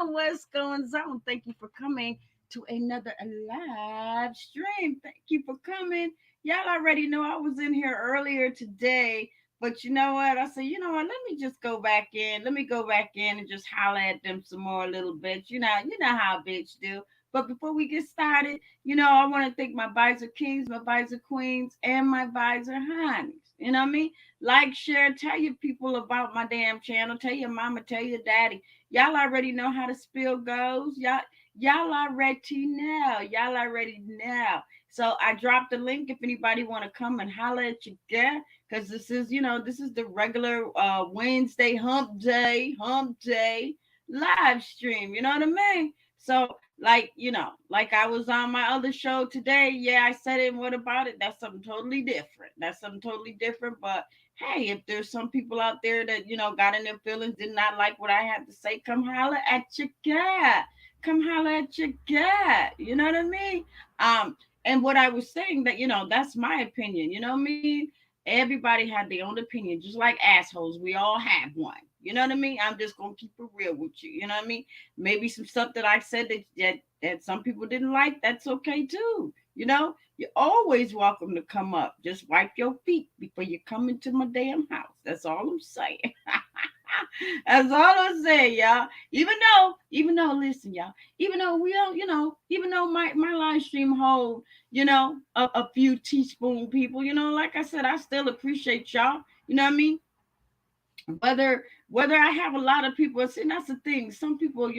What's going on? Thank you for coming to another live stream. Thank you for coming. Y'all already know I was in here earlier today, but you know what? I said, you know what? Let me just go back in. Let me go back in and just holler at them some more a little bit. You know how bitch do. But before we get started, I want to thank my visor kings, my visor queens, and my visor honeys. You know what I mean? Like, share, tell your people about my damn channel. Tell your mama, tell your daddy. Y'all already know how the spill goes. Y'all already know. Y'all already know. So I dropped the link if anybody want to come and holler at your girl. Because this is the regular Wednesday hump day live stream. You know what I mean? So like I was on my other show today. Yeah, I said it. What about it? That's something totally different. That's something totally different. But hey, if there's some people out there that got in their feelings, did not like what I had to say, come holler at your guy. Come holler at your guy. You know what I mean? And what I was saying that that's my opinion. You know what I mean? Everybody had their own opinion, just like assholes. We all have one. You know what I mean? I'm just gonna keep it real with you. You know what I mean? Maybe some stuff that I said that some people didn't like. That's okay too. You're always welcome to come up. Just wipe your feet before you come into my damn house. That's all I'm saying. That's all I'm saying, y'all. Listen, y'all, even though we don't, even though my live stream hold, a few teaspoon people, like I said, I still appreciate y'all. You know what I mean? Whether I have a lot of people, see, that's the thing. Some people,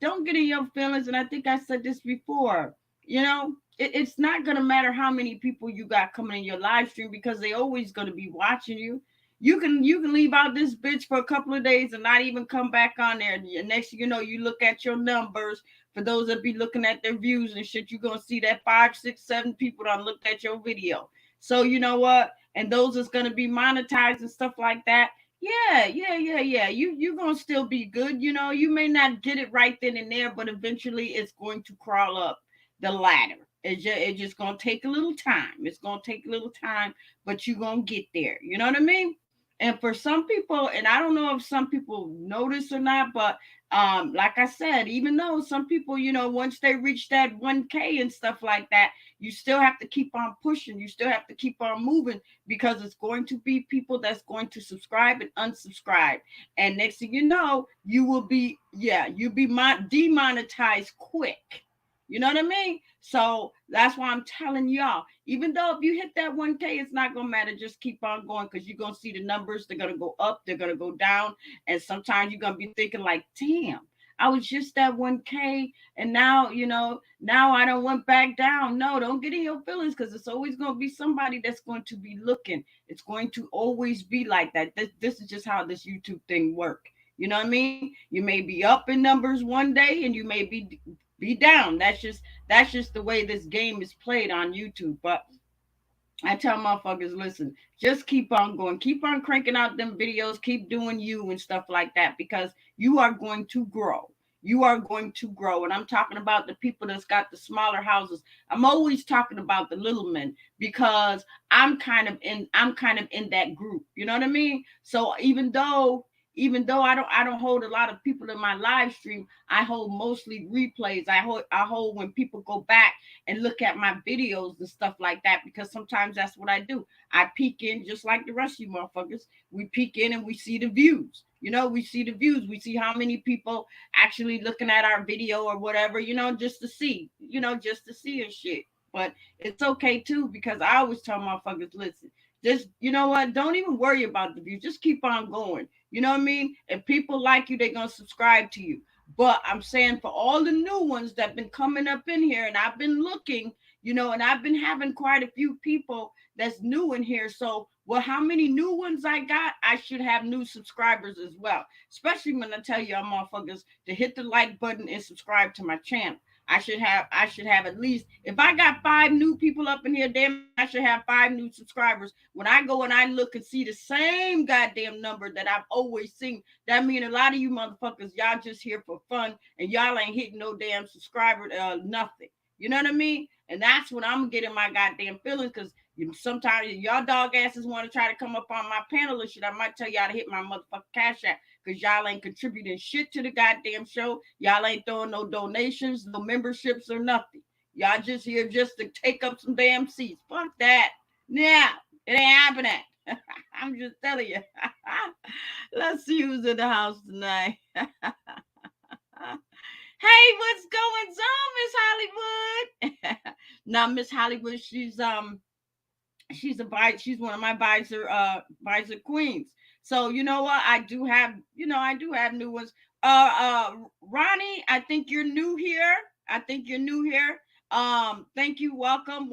don't get in your feelings, and I think I said this before. It's not going to matter how many people you got coming in your live stream, because they always going to be watching you. You can leave out this bitch for a couple of days and not even come back on there. And next thing you know, you look at your numbers. For those that be looking at their views and shit, you're gonna see that 5, 6, 7 people that looked at your video. So you know what? And those is gonna be monetized and stuff like that. Yeah. You're gonna still be good. You may not get it right then and there, but eventually it's going to crawl up the ladder. It's just gonna take a little time. It's gonna take a little time, but you're gonna get there. You know what I mean? And for some people, and I don't know if some people notice or not, but like I said, even though some people, once they reach that 1K and stuff like that, you still have to keep on pushing. You still have to keep on moving, because it's going to be people that's going to subscribe and unsubscribe. And next thing you know, you'll be demonetized quick. You know what I mean? So that's why I'm telling y'all, even though if you hit that 1K, it's not going to matter. Just keep on going, because you're going to see the numbers. They're going to go up. They're going to go down. And sometimes you're going to be thinking like, damn, I was just that 1K. And now, now I don't went back down. No, don't get in your feelings, because it's always going to be somebody that's going to be looking. It's going to always be like that. This is just how this YouTube thing work. You know what I mean? You may be up in numbers one day and you may be down. That's just the way this game is played on YouTube. But I tell motherfuckers, listen, just keep on going, keep on cranking out them videos, keep doing you and stuff like that, because you are going to grow. You are going to grow. And I'm talking about the people that's got the smaller houses. I'm always talking about the little men, because I'm kind of in that group. You know what I mean? So even though I don't hold a lot of people in my live stream, I hold mostly replays. I hold when people go back and look at my videos and stuff like that, because sometimes that's what I do. I peek in just like the rest of you motherfuckers. We peek in and we see the views. We see the views. We see how many people actually looking at our video or whatever, just to see and shit. But it's okay too, because I always tell motherfuckers, listen, just, you know what? Don't even worry about the views. Just keep on going. You know what I mean? If people like you, they're going to subscribe to you. But I'm saying, for all the new ones that been coming up in here, and I've been looking, and I've been having quite a few people that's new in here. So, well, how many new ones I got? I should have new subscribers as well. Especially when I tell y'all motherfuckers to hit the like button and subscribe to my channel. I should have at least, if I got 5 new people up in here, damn it, I should have 5 new subscribers. When I go and I look and see the same goddamn number that I've always seen, that mean a lot of you motherfuckers, y'all just here for fun, and y'all ain't hitting no damn subscriber, nothing. You know what I mean? And that's when I'm getting my goddamn feelings, because sometimes y'all dog asses want to try to come up on my panel and shit. I might tell y'all to hit my motherfucking cash app, because y'all ain't contributing shit to the goddamn show. Y'all ain't throwing no donations, no memberships, or nothing. Y'all just here just to take up some damn seats. Fuck that. Nah, it ain't happening. I'm just telling you. Let's see who's in the house tonight. Hey, what's going on, Miss Hollywood? Now, Miss Hollywood, she's one of my visor queens. So you know what, I do have new ones. Ronnie, I think you're new here. Thank you. Welcome.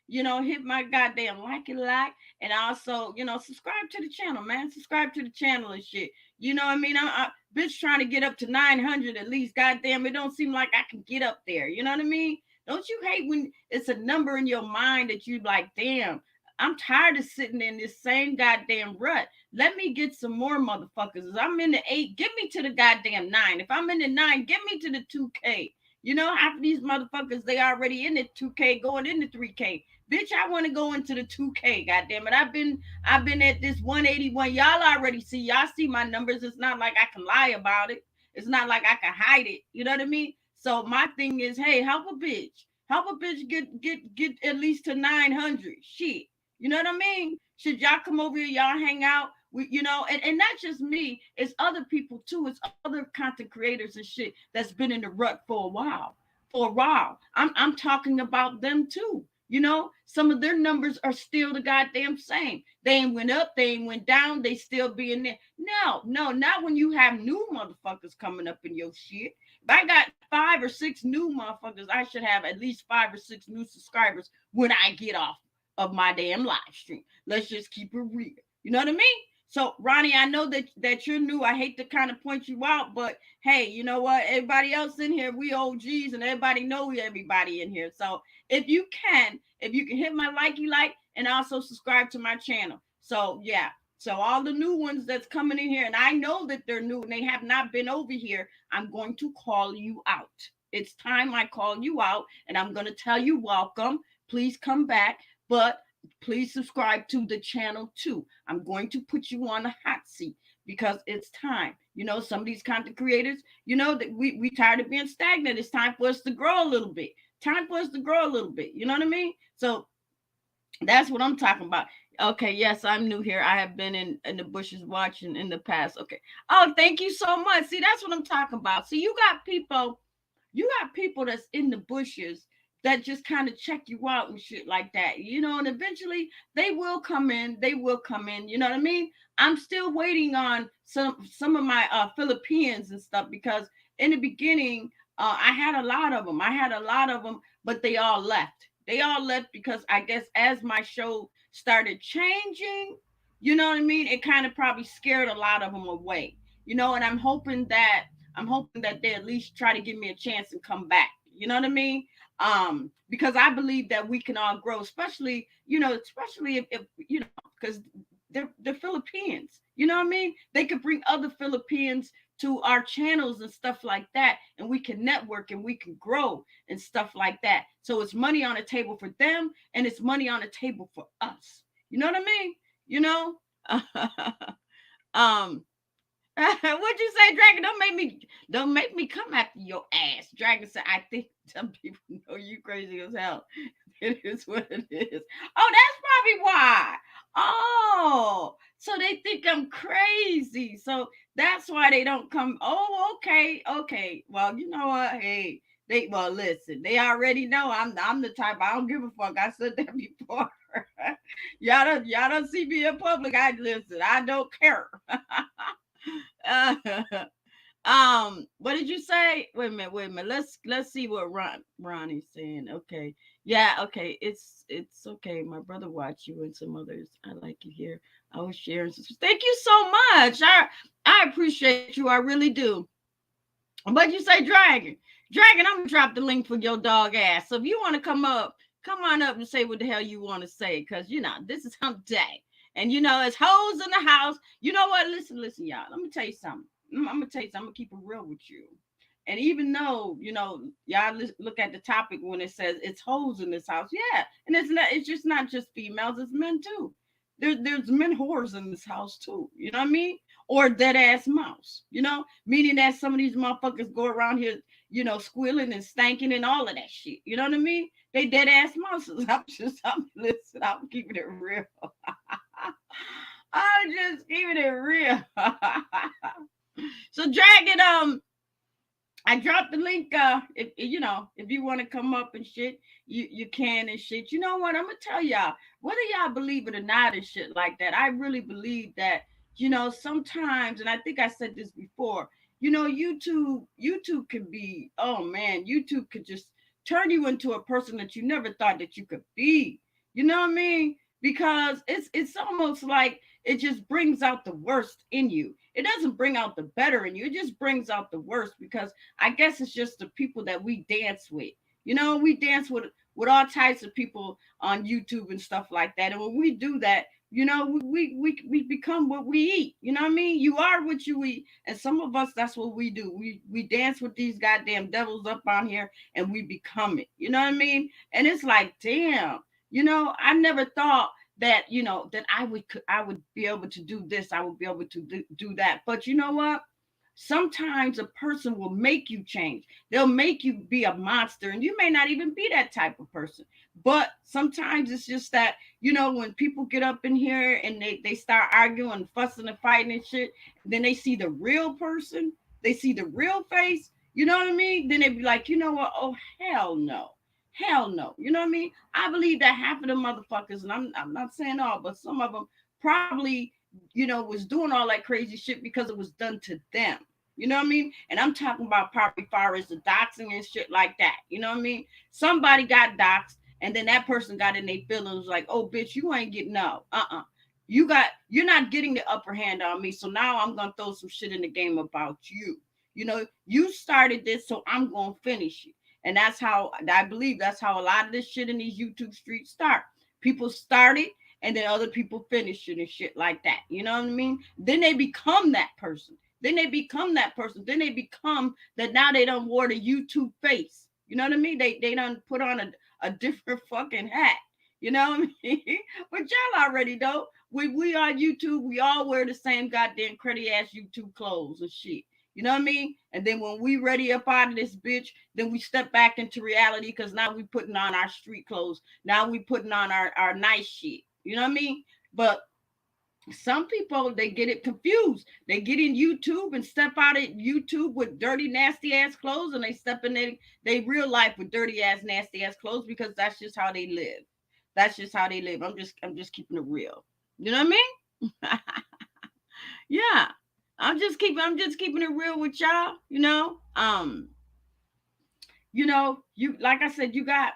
Hit my goddamn like, and also, subscribe to the channel, man. Subscribe to the channel and shit. You know what I mean? I bitch trying to get up to 900 at least. Goddamn, it don't seem like I can get up there. You know what I mean? Don't you hate when it's a number in your mind that you like, damn, I'm tired of sitting in this same goddamn rut. Let me get some more motherfuckers. If I'm in the 8, get me to the goddamn 9. If I'm in the 9, get me to the 2K. Half of these motherfuckers, they already in the 2K, going into 3K. Bitch, I want to go into the 2K. Goddamn it. I've been at this 181. Y'all already see. Y'all see my numbers. It's not like I can lie about it. It's not like I can hide it. You know what I mean? So my thing is, hey, help a bitch. Help a bitch get at least to 900. Shit. You know what I mean? Should y'all come over here, y'all hang out? And not just me, it's other people too. It's other content creators and shit that's been in the rut for a while. I'm talking about them too. Some of their numbers are still the goddamn same. They ain't went up, they ain't went down, they still being there. No, not when you have new motherfuckers coming up in your shit. I got 5 or 6 new motherfuckers, I should have at least 5 or 6 new subscribers when I get off of my damn live stream. Let's just keep it real. You know what I mean? So Ronnie, I know that you're new. I hate to kind of point you out, but hey, you know what? Everybody else in here, we OGs, and everybody know everybody in here. So if you can hit my like, and also subscribe to my channel. So yeah. So all the new ones that's coming in here, and I know that they're new and they have not been over here, I'm going to call you out. It's time I call you out, and I'm going to tell you welcome. Please come back, but please subscribe to the channel too. I'm going to put you on the hot seat because it's time. You know, some of these content creators, you know, that we tired of being stagnant. It's time for us to grow a little bit. Time for us to grow a little bit. You know what I mean? So that's what I'm talking about. Okay, yes, I'm new here. I have been in the bushes watching in the past. Okay. Oh, thank you so much. See, that's what I'm talking about. See, you got people that's in the bushes that just kind of check you out and shit like that, you know, and eventually they will come in. They will come in. You know what I mean? I'm still waiting on some of my Philippines and stuff because in the beginning, I had a lot of them. I had a lot of them, but they all left. They all left because I guess as my show started changing, you know what I mean? It kind of probably scared a lot of them away, you know, and I'm hoping that they at least try to give me a chance and come back. You know what I mean? Because I believe that we can all grow, especially, you know, especially if you know, because they're Philippines. You know what I mean? They could bring other Philippines to our channels and stuff like that, and we can network and we can grow and stuff like that. So it's money on the table for them, and it's money on the table for us. You know what I mean? You know? um What'd you say, Dragon? Don't make me come after your ass. Dragon said, I think some people know you crazy as hell. It is what it is. Oh, that's probably why. Oh, so they think I'm crazy. So that's why they don't come. Oh, okay, okay. Well, you know what? Hey, listen. They already know I'm the type. I don't give a fuck. I said that before. Y'all don't see me in public. I listen. I don't care. uh, what did you say? Wait a minute. Let's see what Ronnie's saying. Okay. Yeah, okay. It's okay. My brother watched you and some others. I like you here. I was sharing. Thank you so much. I appreciate you. I really do. But you say Dragon. Dragon, I'm gonna drop the link for your dog ass. So if you want to come up, come on up and say what the hell you want to say. Cause you know, this is hump day. And you know, it's hoes in the house. You know what? Listen, y'all. Let me tell you something. I'm gonna tell you something. I'm gonna keep it real with you. And even though, you know, y'all look at the topic when it says it's hoes in this house, yeah. And it's just not just females, it's men too. There's men whores in this house too. You know what I mean? Or dead ass mouse, you know, meaning that some of these motherfuckers go around here, you know, squealing and stanking and all of that shit. You know what I mean? They dead ass mouses. Listen, I'm keeping it real. I'm just keeping it real. So Dragon, I dropped the link. If you know, if you want to come up and shit, you can and shit. You know what? I'm gonna tell y'all, whether y'all believe it or not and shit like that. I really believe that, you know, sometimes, and I think I said this before, you know, YouTube can be, oh man, YouTube could just turn you into a person that you never thought that you could be. You know what I mean? Because it's almost like it just brings out the worst in you. It doesn't bring out the better in you. It just brings out the worst because I guess it's just the people that we dance with. You know, we dance with all types of people on YouTube and stuff like that. And when we do that, you know, we become what we eat. You know what I mean? You are what you eat. And some of us, that's what we do. We dance with these goddamn devils up on here and we become it. You know what I mean? And it's like, damn, you know, I never thought that, you know, that I would be able to do this. I would be able to do that. But you know what? Sometimes a person will make you change. They'll make you be a monster, and you may not even be that type of person. But sometimes it's just that, you know, when people get up in here and they start arguing, fussing and fighting and shit, then they see the real person, they see the real face, you know what I mean? Then they be like, you know what? Oh, hell no. Hell no. You know what I mean? I believe that half of the motherfuckers, and I'm not saying all, but some of them probably, you know, was doing all that crazy shit because it was done to them. You know what I mean? And I'm talking about probably far as the doxing and shit like that. You know what I mean? Somebody got doxed, and then that person got in their feelings like, oh bitch, you ain't getting no. You're not getting the upper hand on me. So now I'm gonna throw some shit in the game about you. You know, you started this, so I'm gonna finish it. And that's how I believe that's how a lot of this shit in these YouTube streets start. People start it and then other people finish it and shit like that. You know what I mean? Then they become that person. Then they become that person. Then they become that now they don't wear the YouTube face. You know what I mean? They don't put on a different fucking hat. You know what I mean? But y'all already know. We on YouTube, we all wear the same goddamn cruddy ass YouTube clothes and shit. You know what I mean? And then when we ready up out of this bitch, then we step back into reality because now we putting on our street clothes. Now we putting on our nice shit. You know what I mean? But some people they get it confused. They get in YouTube and step out at YouTube with dirty, nasty ass clothes, and they step in they real life with dirty ass, nasty ass clothes because that's just how they live. That's just how they live. I'm just keeping it real. You know what I mean? Yeah. I'm just keeping it real with y'all, you know. You like I said, you got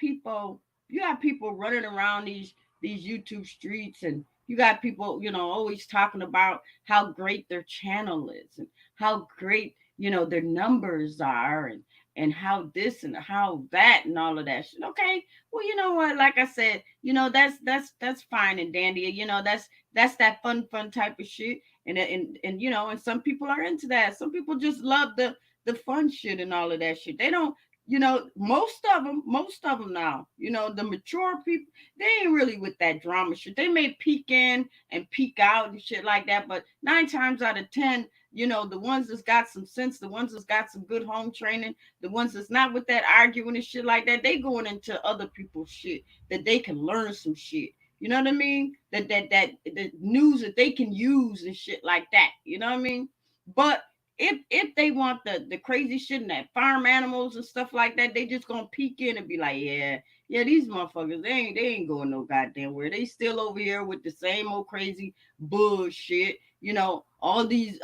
people running around these YouTube streets, and you got people, always talking about how great their channel is and how great, their numbers are, and how this and how that and all of that shit. Okay, well, you know what? Like I said, that's fine and dandy. That's that fun type of shit. And some people are into that. Some people just love the fun shit and all of that shit. They don't, most of them now, the mature people, they ain't really with that drama shit. They may peek in and peek out and shit like that, but 9 times out of 10, the ones that's got some sense, the ones that's got some good home training, the ones that's not with that arguing and shit like that, they going into other people's shit that they can learn some shit. You know what I mean? That the news that they can use and shit like that. You know what I mean? But if they want the crazy shit and that farm animals and stuff like that, they just gonna peek in and be like, yeah, these motherfuckers, they ain't going no goddamn where. They still over here with the same old crazy bullshit. All these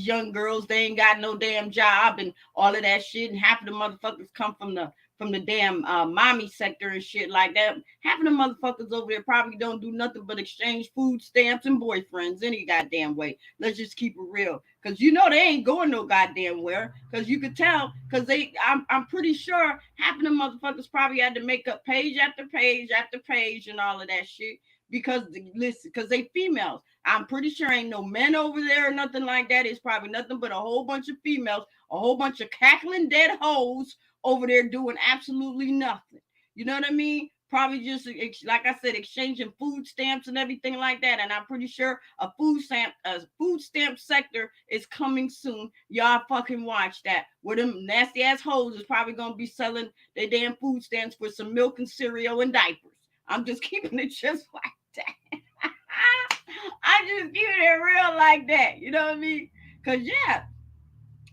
young girls, they ain't got no damn job and all of that shit. And half of the motherfuckers come from the damn mommy sector and shit like that. Half of the motherfuckers over there probably don't do nothing but exchange food stamps and boyfriends any goddamn way. Let's just keep it real. Cause they ain't going no goddamn where. Cause you could tell. Cause I'm pretty sure half of the motherfuckers probably had to make up page after page after page and all of that shit. Because listen, cause they females. I'm pretty sure ain't no men over there or nothing like that. It's probably nothing but a whole bunch of females, a whole bunch of cackling dead hoes over there doing absolutely nothing. You know what I mean? Probably just like I said, exchanging food stamps and everything like that. And I'm pretty sure a food stamp sector is coming soon. Y'all fucking watch that. Where them nasty ass hoes is probably gonna be selling their damn food stamps for some milk and cereal and diapers. I'm just keeping it just like that. I just keeping it real like that. You know what I mean? Cause yeah,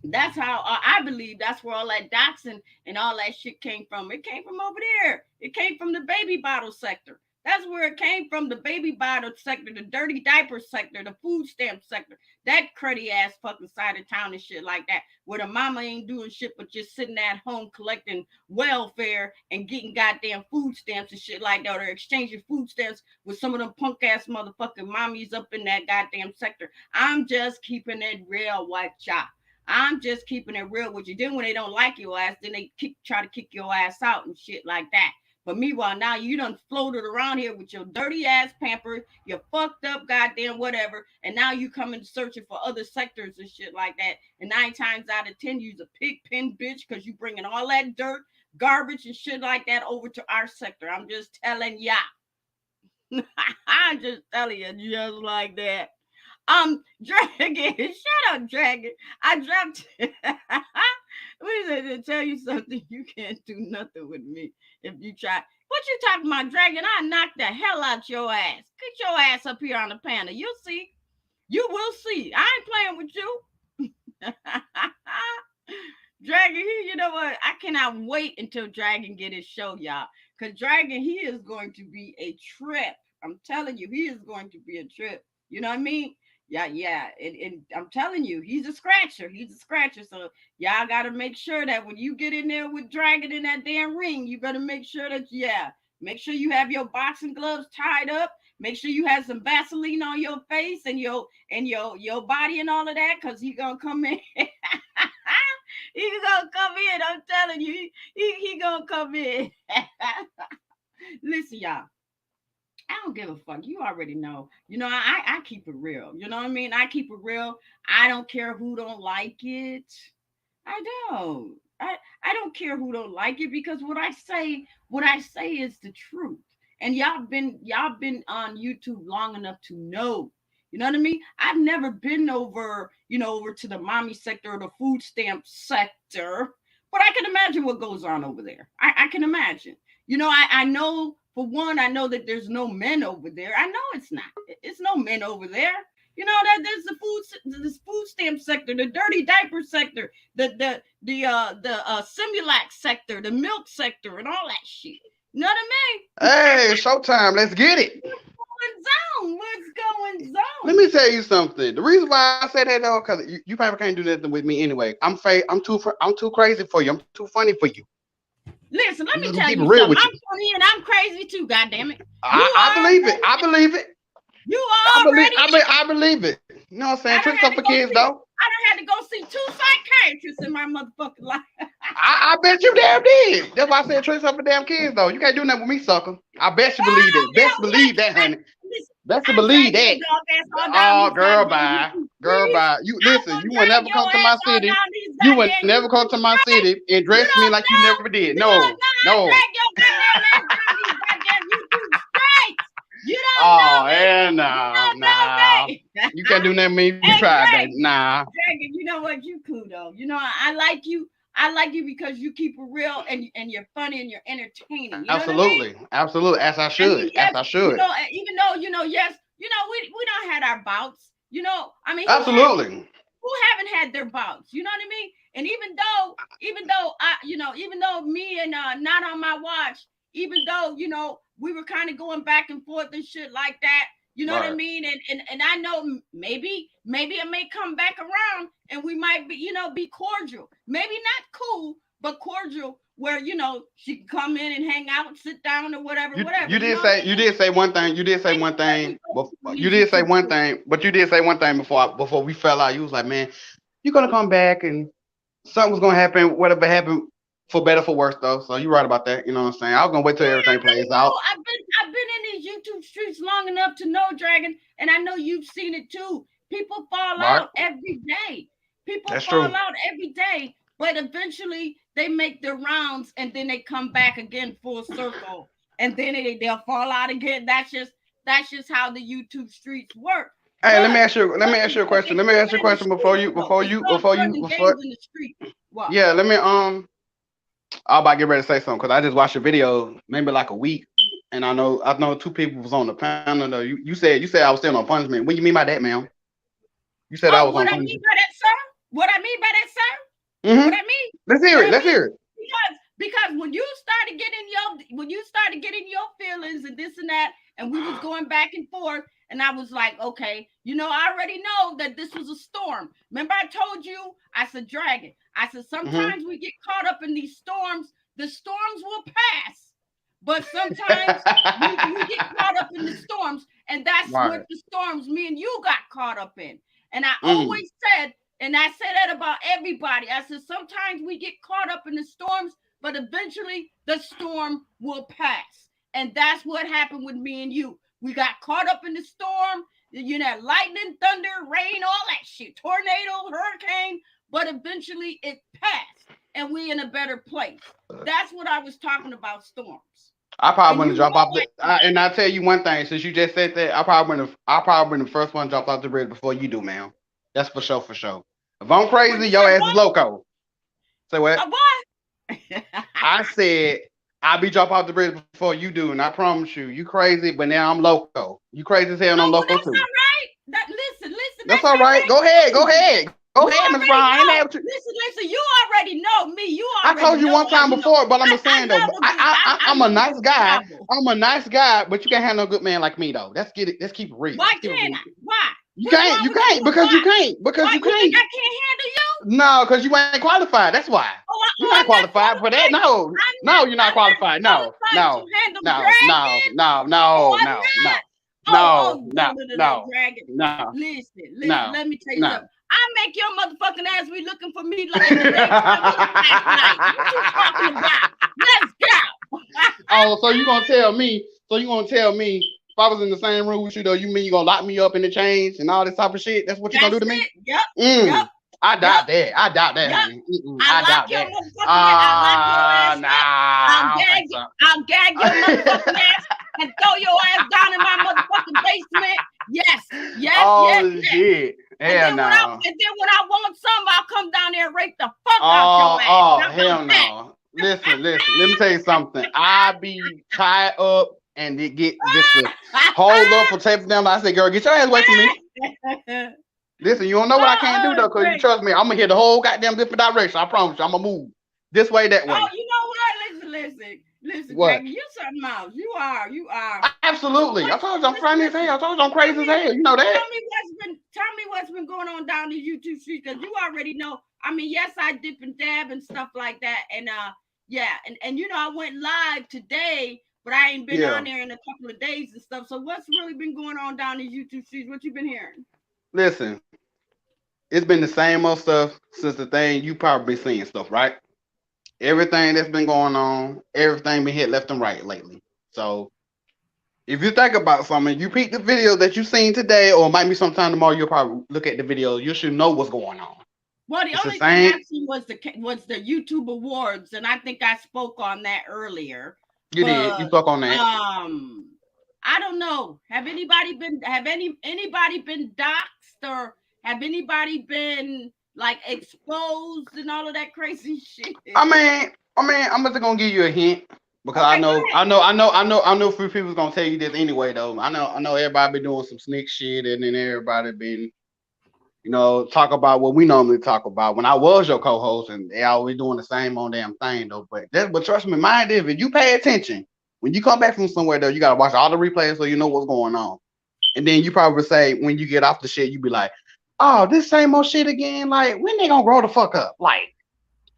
that's how I believe that's where all that doxing and all that shit came from. It came from over there. It came from the baby bottle sector. That's where it came from, the baby bottle sector, the dirty diaper sector, the food stamp sector, that cruddy ass fucking side of town and shit like that, where the mama ain't doing shit but just sitting at home collecting welfare and getting goddamn food stamps and shit like that, or exchanging food stamps with some of them punk ass motherfucking mommies up in that goddamn sector. I'm just keeping it real, white chop. I'm just keeping it real with you. Then when they don't like your ass, then they try to kick your ass out and shit like that. But meanwhile, now you done floated around here with your dirty ass pamper, your fucked up goddamn whatever, and now you coming searching for other sectors and shit like that. And 9 times out of 10, you's a pig pen bitch because you bringing all that dirt, garbage, and shit like that over to our sector. I'm just telling ya. I'm just telling you, just like that. Dragon, shut up, Dragon. I dropped. We said to tell you something. You can't do nothing with me if you try. What you talking about, Dragon? I knock the hell out your ass. Get your ass up here on the panel. You'll see. You will see. I ain't playing with you. Dragon, you know what? I cannot wait until Dragon get his show, y'all. Cause Dragon, he is going to be a trip. I'm telling you, he is going to be a trip. You know what I mean? Yeah. And I'm telling you, he's a scratcher. He's a scratcher. So y'all got to make sure that when you get in there with Dragon in that damn ring, you better make sure that, yeah, make sure you have your boxing gloves tied up. Make sure you have some Vaseline on your face and your body and all of that, because he gonna come in. He gonna come in. I'm telling you, he gonna come in. Listen, y'all. I don't give a fuck. You already know. I keep it real. You know what I mean? I keep it real. I don't care who don't like it. I don't. I don't care who don't like it, because what I say is the truth. And y'all been on YouTube long enough to know. You know what I mean? I've never been over to the mommy sector or the food stamp sector, but I can imagine what goes on over there. I can imagine. I know, for one, I know that there's no men over there. I know it's not. It's no men over there. That there's this food stamp sector, the dirty diaper sector, the Simulac sector, the milk sector, and all that shit. You know what I Hey, showtime. Let's get it. mean? What's going Let on? me tell you something. The reason why I say that though, because you probably can't do nothing with me anyway. I'm too crazy for you. I'm too funny for you. Listen, I'm let just me gonna tell keep it you real something. with I'm you. funny and I'm crazy too. God damn it! You I believe it. already, I believe it. you I believe. already know. I believe it. You know what I'm saying? I don't Tricks had up to for go kids see. though. I don't had to go see two psychiatrists in my motherfucking life. I bet you damn did. That's why I said tricks up for damn kids though. You can't do nothing with me, sucker. I bet you believe Oh that. yeah, Best what? believe that, honey. Listen, Best to I believe drag your that. dog ass all down Oh, these girl, goddamn bye. YouTube Girl, streets. bye. You I'm listen, gonna you will drag never your come to my ass all city. down these You will goddamn never come YouTube to my streets. city and You dress me don't like you know. never did. You don't No, know. I no. drag your goddamn ass down these goddamn YouTube streets. You don't know Oh, me. yeah, You nah, don't know nah. me. You can't do nothing with me. You Hey, tried, baby. Dragon. Nah. Dragon, you know what? You cool though. I like you. I like you because you keep it real, and you're funny and you're entertaining. You know what I mean? Absolutely. Absolutely. As I I mean, should. As yes, I should. even though, yes, we don't had our bouts. I mean, Absolutely. who haven't had their bouts? You know what I mean? And even though me and not on my watch, even though we were kind of going back and forth and shit like that. You know what I Right. mean? And I know maybe it may come back around and we might be cordial. Maybe not cool, but cordial, where she can come in and hang out, sit down, or whatever, You whatever. you You know did what I say mean? you did say one thing. You did say one Anywhere we thing. go on You these did say YouTube one streets. thing, but you did say one thing before we fell out. You was like, man, you're gonna come back and something was gonna happen. Whatever happened, for better for worse though. So you right about that. You know what I'm saying? I was gonna wait till everything I plays know. out. I've been in these YouTube streets long enough to know, Dragon, and I know you've seen it too. People fall Right? out every day. People That's fall true. out every day, but eventually they make their rounds and then they come back again full circle, and then they'll fall out again. That's just how the YouTube streets work. Hey, let me But ask you. Let me ask you a question. Let me it's ask you a fun in the question before streets you. though. Before It's you. all Before fun you. and Before. games in the street. What? Yeah. Let me. I'm about to get ready to say something because I just watched a video maybe like a week, and I know two people was on the panel. Though. You said I was still on punishment. What do you mean by that, ma'am? You said I Oh, was on what I mean punishment. by that, sir? What I mean by that, sir? Mm-hmm. What I mean? Let's hear What it. I Let's mean? hear it. Because when you started getting your feelings and this and that, and we was going back and forth, and I was like, okay, I already know that this was a storm. Remember, I told you, I said, Dragon. I said, Mm-hmm. sometimes we get caught up in these storms. The storms will pass, but sometimes we get caught up in the storms, and that's what Right. the storms me and you got caught up in. And I Mm. always said, and I say that about everybody. I said, sometimes we get caught up in the storms, but eventually the storm will pass. And that's what happened with me and you. We got caught up in the storm, lightning, thunder, rain, all that shit, tornado, hurricane, but eventually it passed and we in a better place. That's what I was talking about, storms. I probably And want you to drop know off I and I tell you one thing. Since you just said that, I probably been the first one to drop off the bridge before you do, man. That's for sure. For sure. If I'm what crazy, you your said, ass is what? loco. Say what? What? I said I'll be drop off the bridge before you do, and I promise you, you crazy, but now I'm loco. You crazy as hell, and I'm Oh, well, loco that's too. all right. Listen, That's that's all all right. right Go ahead. Go too. ahead. Go You ahead, Miss Brown. already I ain't know. mad with you. Listen. You already know me. You I already told you know. one time before, but I'm I saying though, love a good. I I'm a love a nice good guy. squabble. I'm a nice guy, but you can't have no good man like me though. Let's get it. Let's keep it real. Why Let's keep it can't real. I? Why? You What's can't. wrong You with you? can't because you can't because Why you you think can't. I can't handle you? No, because you ain't qualified. That's why. You're not I'm not qualified for that. qualified. No, no, you're not I'm not qualified. No, qualified to no, handle no, no, dragon. no, Oh, no, I'm no, not. no, Oh, no, no, no, no, no, no, no, dragon. no, Listen. no, Let me tell you no. something. I make your motherfucking ass be looking for me like in the daytime last night. What you talking about? Let's go. Oh, so you gonna tell me? So you gonna tell me if I was in the same room with you though? You mean you gonna lock me up in the chains and all this type of shit? That's what you gonna do That's to me? it. Yep. Yep. Mm. I Yep. doubt that. I doubt that, Yep. honey. Mm-mm, I I lock doubt your that. motherfucking ass. I lock your ass Nah, up. I'll I don't gag think you. so. I'll gag your motherfucking ass and throw your ass down in my motherfucking basement. Oh Yes. shit. And Hell then no. when I want some, I'll come down there and rape the fuck out your ass. How about Hell that? no. Listen. Let me tell you something. I be tied up and it get just to hold up for taping them. I say, girl, get your ass away from me. Listen, you don't know what I can't do though, cause you Great. trust me. I'm gonna hit the whole goddamn different direction. I promise you. I'm gonna move this way, that Oh, way. you know what? Listen, What? Dragon. You something else. You are. So Absolutely. I told you I'm funny as hell. I listen. told you I'm crazy Tell as me, hell. You know that. tell me what's been going on down the YouTube street because you already know. I mean, yes, I dip and dab and stuff like that, and yeah, and you know, I went live today, but I ain't been Yeah. on there in a couple of days and stuff. So what's really been going on down the YouTube streets? What you been hearing? Listen, it's been the same old stuff since the thing you probably been seeing stuff, right? Everything that's been going on, everything been hit left and right lately. So if you think about something, you peek the video that you seen today, or it might be sometime tomorrow, you'll probably look at the video. You should know what's going on. Well, the It's the only thing same. I've seen was the YouTube awards, and I think I spoke on that earlier. You did. But You stuck on that. I don't know. Have anybody been doxxed or have anybody been like exposed and all of that crazy shit? I'm just gonna give you a hint because Okay, go ahead. I know a few people's gonna tell you this anyway though. I know everybody been doing some sneak shit and then everybody been, talk about what we normally talk about when I was your co-host and they always doing the same on damn thing though. But trust me, mind is if you pay attention, when you come back from somewhere though, you gotta watch all the replays so you know what's going on. And then you probably say when you get off the shit, you be like, oh, this same old shit again. Like, when they gonna grow the fuck up? Like,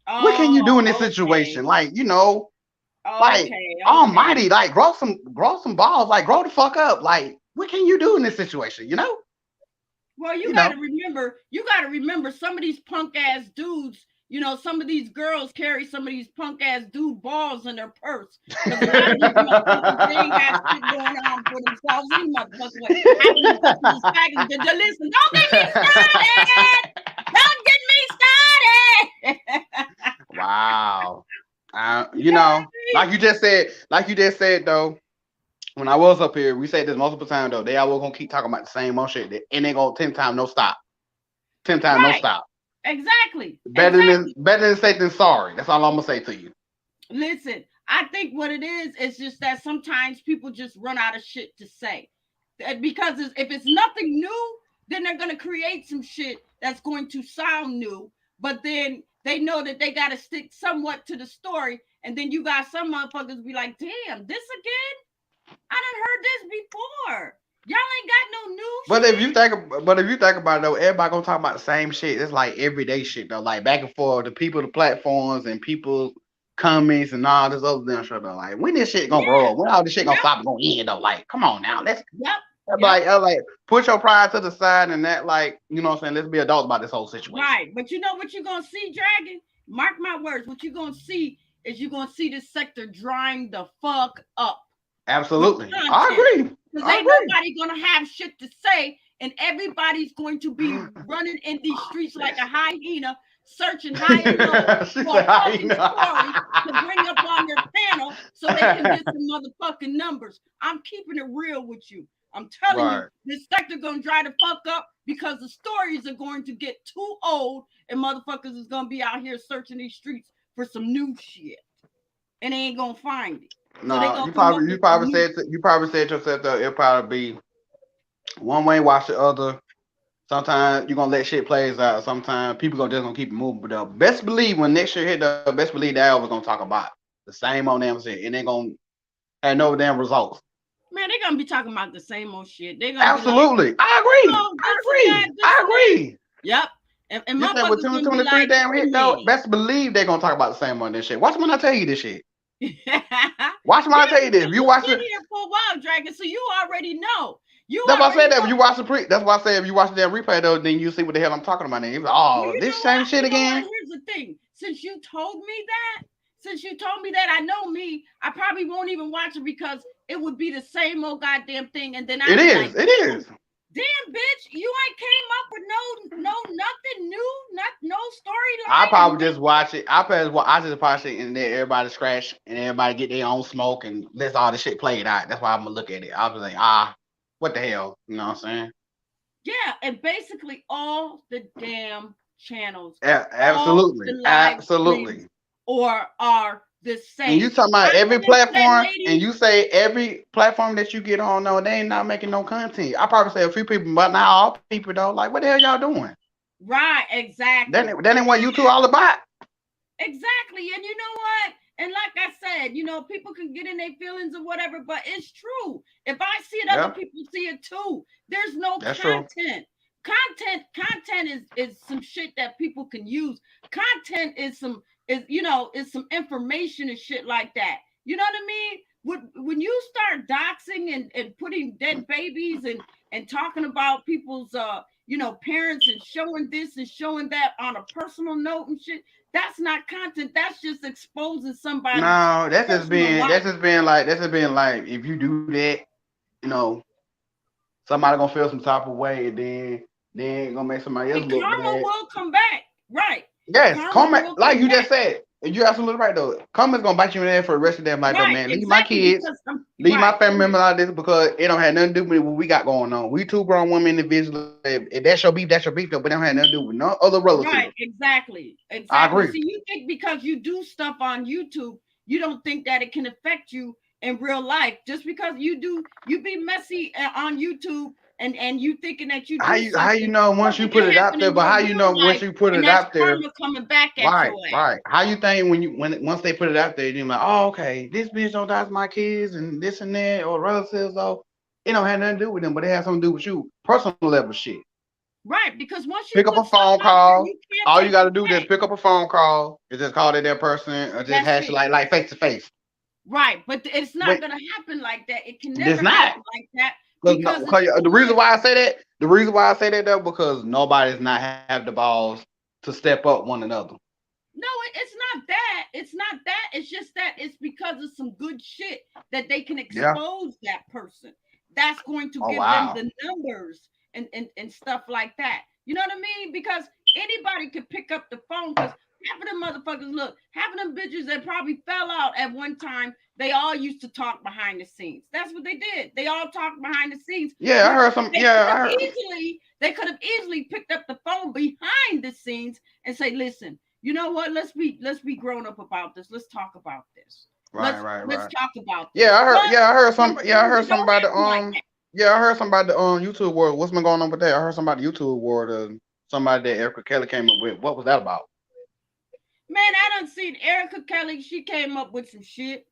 what can you do in this Oh, situation? okay. Like, like Okay. almighty, like grow some balls, like grow the fuck up. Like, what can you do in this situation? Well, You know. you got to remember some of these punk ass dudes, some of these girls carry some of these punk ass dude balls in their purse. Because a lot of these motherfuckers, they ain't got shit going on for themselves. These motherfuckers like, having to go to these packages. Listen, don't get me started. Don't get me started. Wow. You know what like you just said though, when I was up here, we said this multiple times though. They always gonna keep talking about the same old shit, and they go 10 times no stop, 10 times no Right. stop. Exactly. Better than say than sorry. That's all I'm gonna say to you. Listen, I think what it is just that sometimes people just run out of shit to say. Because if it's nothing new, then they're going to create some shit that's going to sound new. But then they know that they got to stick somewhat to the story. And then you got some motherfuckers be like, damn, this again? I done heard this before. Y'all ain't got no new But if shit. you think about it though, everybody gonna talk about the same shit. It's like everyday shit though, like back and forth, the people, the platforms, and people comments and all this other damn shit though. Like when this shit gonna grow Yeah. up? When all this shit gonna Yep. stop and gonna end though? Like, come on now, let's Yep. Yep. like put your pride to the side and that like what I'm saying. Let's be adults about this whole situation. Right. But you know what you're going to see, Dragon? Mark my words. What you're going to see is you're going to see this sector drying the fuck up with Absolutely, I content. agree. Because I ain't agree. nobody going to have shit to say. And everybody's going to be running in these streets like a hyena, searching high and low She for a said, I fucking story to bring up on their panel so they can get some motherfucking numbers. I'm keeping it real with you. I'm telling you, right. this sector gonna dry the fuck up because the stories are going to get too old and motherfuckers is gonna be out here searching these streets for some new shit. And they ain't gonna find it. So they No, gonna come up with some new. you probably said yourself though. It'll probably be one way, watch the other. Sometimes you're gonna let shit plays out. Sometimes people gonna keep it moving. But best believe when next year hit, the best believe that was gonna talk about the same old damn shit, and they gonna have no damn results. Man, they're gonna be talking about the same old shit. They're gonna be like, Absolutely. I agree. oh, I this and that, agree. this I and that. agree. Yep. And You said with motherfuckers gonna be 2023 like, damn wait a hit though, minute. best believe they're gonna talk about the same on this shit. Watch when I tell you this shit. Yeah, Watch when I tell you this. If because you you've watch been it, here for a while, Dragon, so you already know. You that's why I already said that. If know. you watch the that's why I said if you watch that replay though, then you see what the hell I'm talking about. Then you like, Well, oh, you this know same what? shit again. Here's the thing. Since you told me that, I know me. I probably won't even watch it because it would be the same old goddamn thing, and then It I'd be like, is. It is. damn, bitch, you ain't came up with no nothing new, no I storyline and probably no. just watch it. I just watch it and then everybody scratch and everybody get their own smoke and let all the shit played out. That's why I'm gonna look at it. I'll be like, what the hell? You know what I'm saying? Yeah, and basically all the damn channels, all the Absolutely. live streams Absolutely. or are the And you same. talking about I'm every gonna say, platform, and ladies, you say every platform that you get on, no, they ain't not making no content. I probably say a few people, but not all people though. Like, what the hell y'all doing? right, exactly. That ain't what you two all about. Exactly. And you know what? And like I said, people can get in their feelings or whatever, but it's true. If I see it, other Yeah, people see it too. There's no that's true. content. Content is some shit that people can use. Content is some information and shit like that. You know what I mean? When you start doxing and putting dead babies and talking about people's parents and showing this and showing that on a personal note and shit, that's not content. That's just exposing somebody's No, personal life. that's just being like if you do that, you know, somebody gonna feel some type of way, and then gonna make somebody else And look karma bad. will come back. Right. Yes, Karma comment will like come you back. just said. And you're absolutely right though. Comments gonna bite you in the head for the rest of them. Like, though, Right. man, leave my Exactly. kids, Because I'm leave my right. family members out of this because it don't have nothing to do with what we got going on. We two grown women individually. If that's your beef, that's your beef though. But it don't have nothing to do with no other Right. relative. Exactly. I Exactly. agree. See, you think because you do stuff on YouTube, you don't think that it can affect you in real life. Just because you be messy on YouTube and you thinking that you do How you something, know once you something put can it out happen there? in But your how you know real once life, you put and it that's out there? karma coming back at Right, your ass. right. How you think when once they put it out there, you're like, oh, okay, this bitch don't touch my kids and this and that or relatives. Oh, it don't have nothing to do with them, but it has something to do with you, personal level shit. Right. Because once you Pick up put a stuff phone out there, call. you can't All you take got to it do is back. pick up a phone call. And just call that person or just That's hash it it. like face to face. Right. But it's not But going to happen like that. It can it's never not. happen like that Because because it's too the reason much. why I say that, the reason why I say that though, because nobody's not have the balls to step up one another. No, it's not that. It's not that. It's just that it's because of some good shit that they can Yeah. expose that person. That's going to Oh give them wow. the numbers and stuff like that. You know what I mean? Because anybody could pick up the phone because half of them motherfuckers, look, half of them bitches that probably fell out at one time, they all used to talk behind the scenes. That's what they did. They all talked behind the scenes, Yeah, I which heard some. Yeah, I heard. they could have easily picked up the phone behind the scenes and say, listen, you know what? Let's be grown up about this. Let's talk about this. Right, Let's right. talk about Yeah, this. I But heard. Yeah, I heard some. Yeah, I sometimes heard it don't somebody. happen like that. Yeah, I heard somebody on YouTube world. What's been going on with that? I heard somebody YouTube world. Somebody that Erica Kelly came up with. What was that about? Man, I done seen Erica Kelly. She came up with some shit.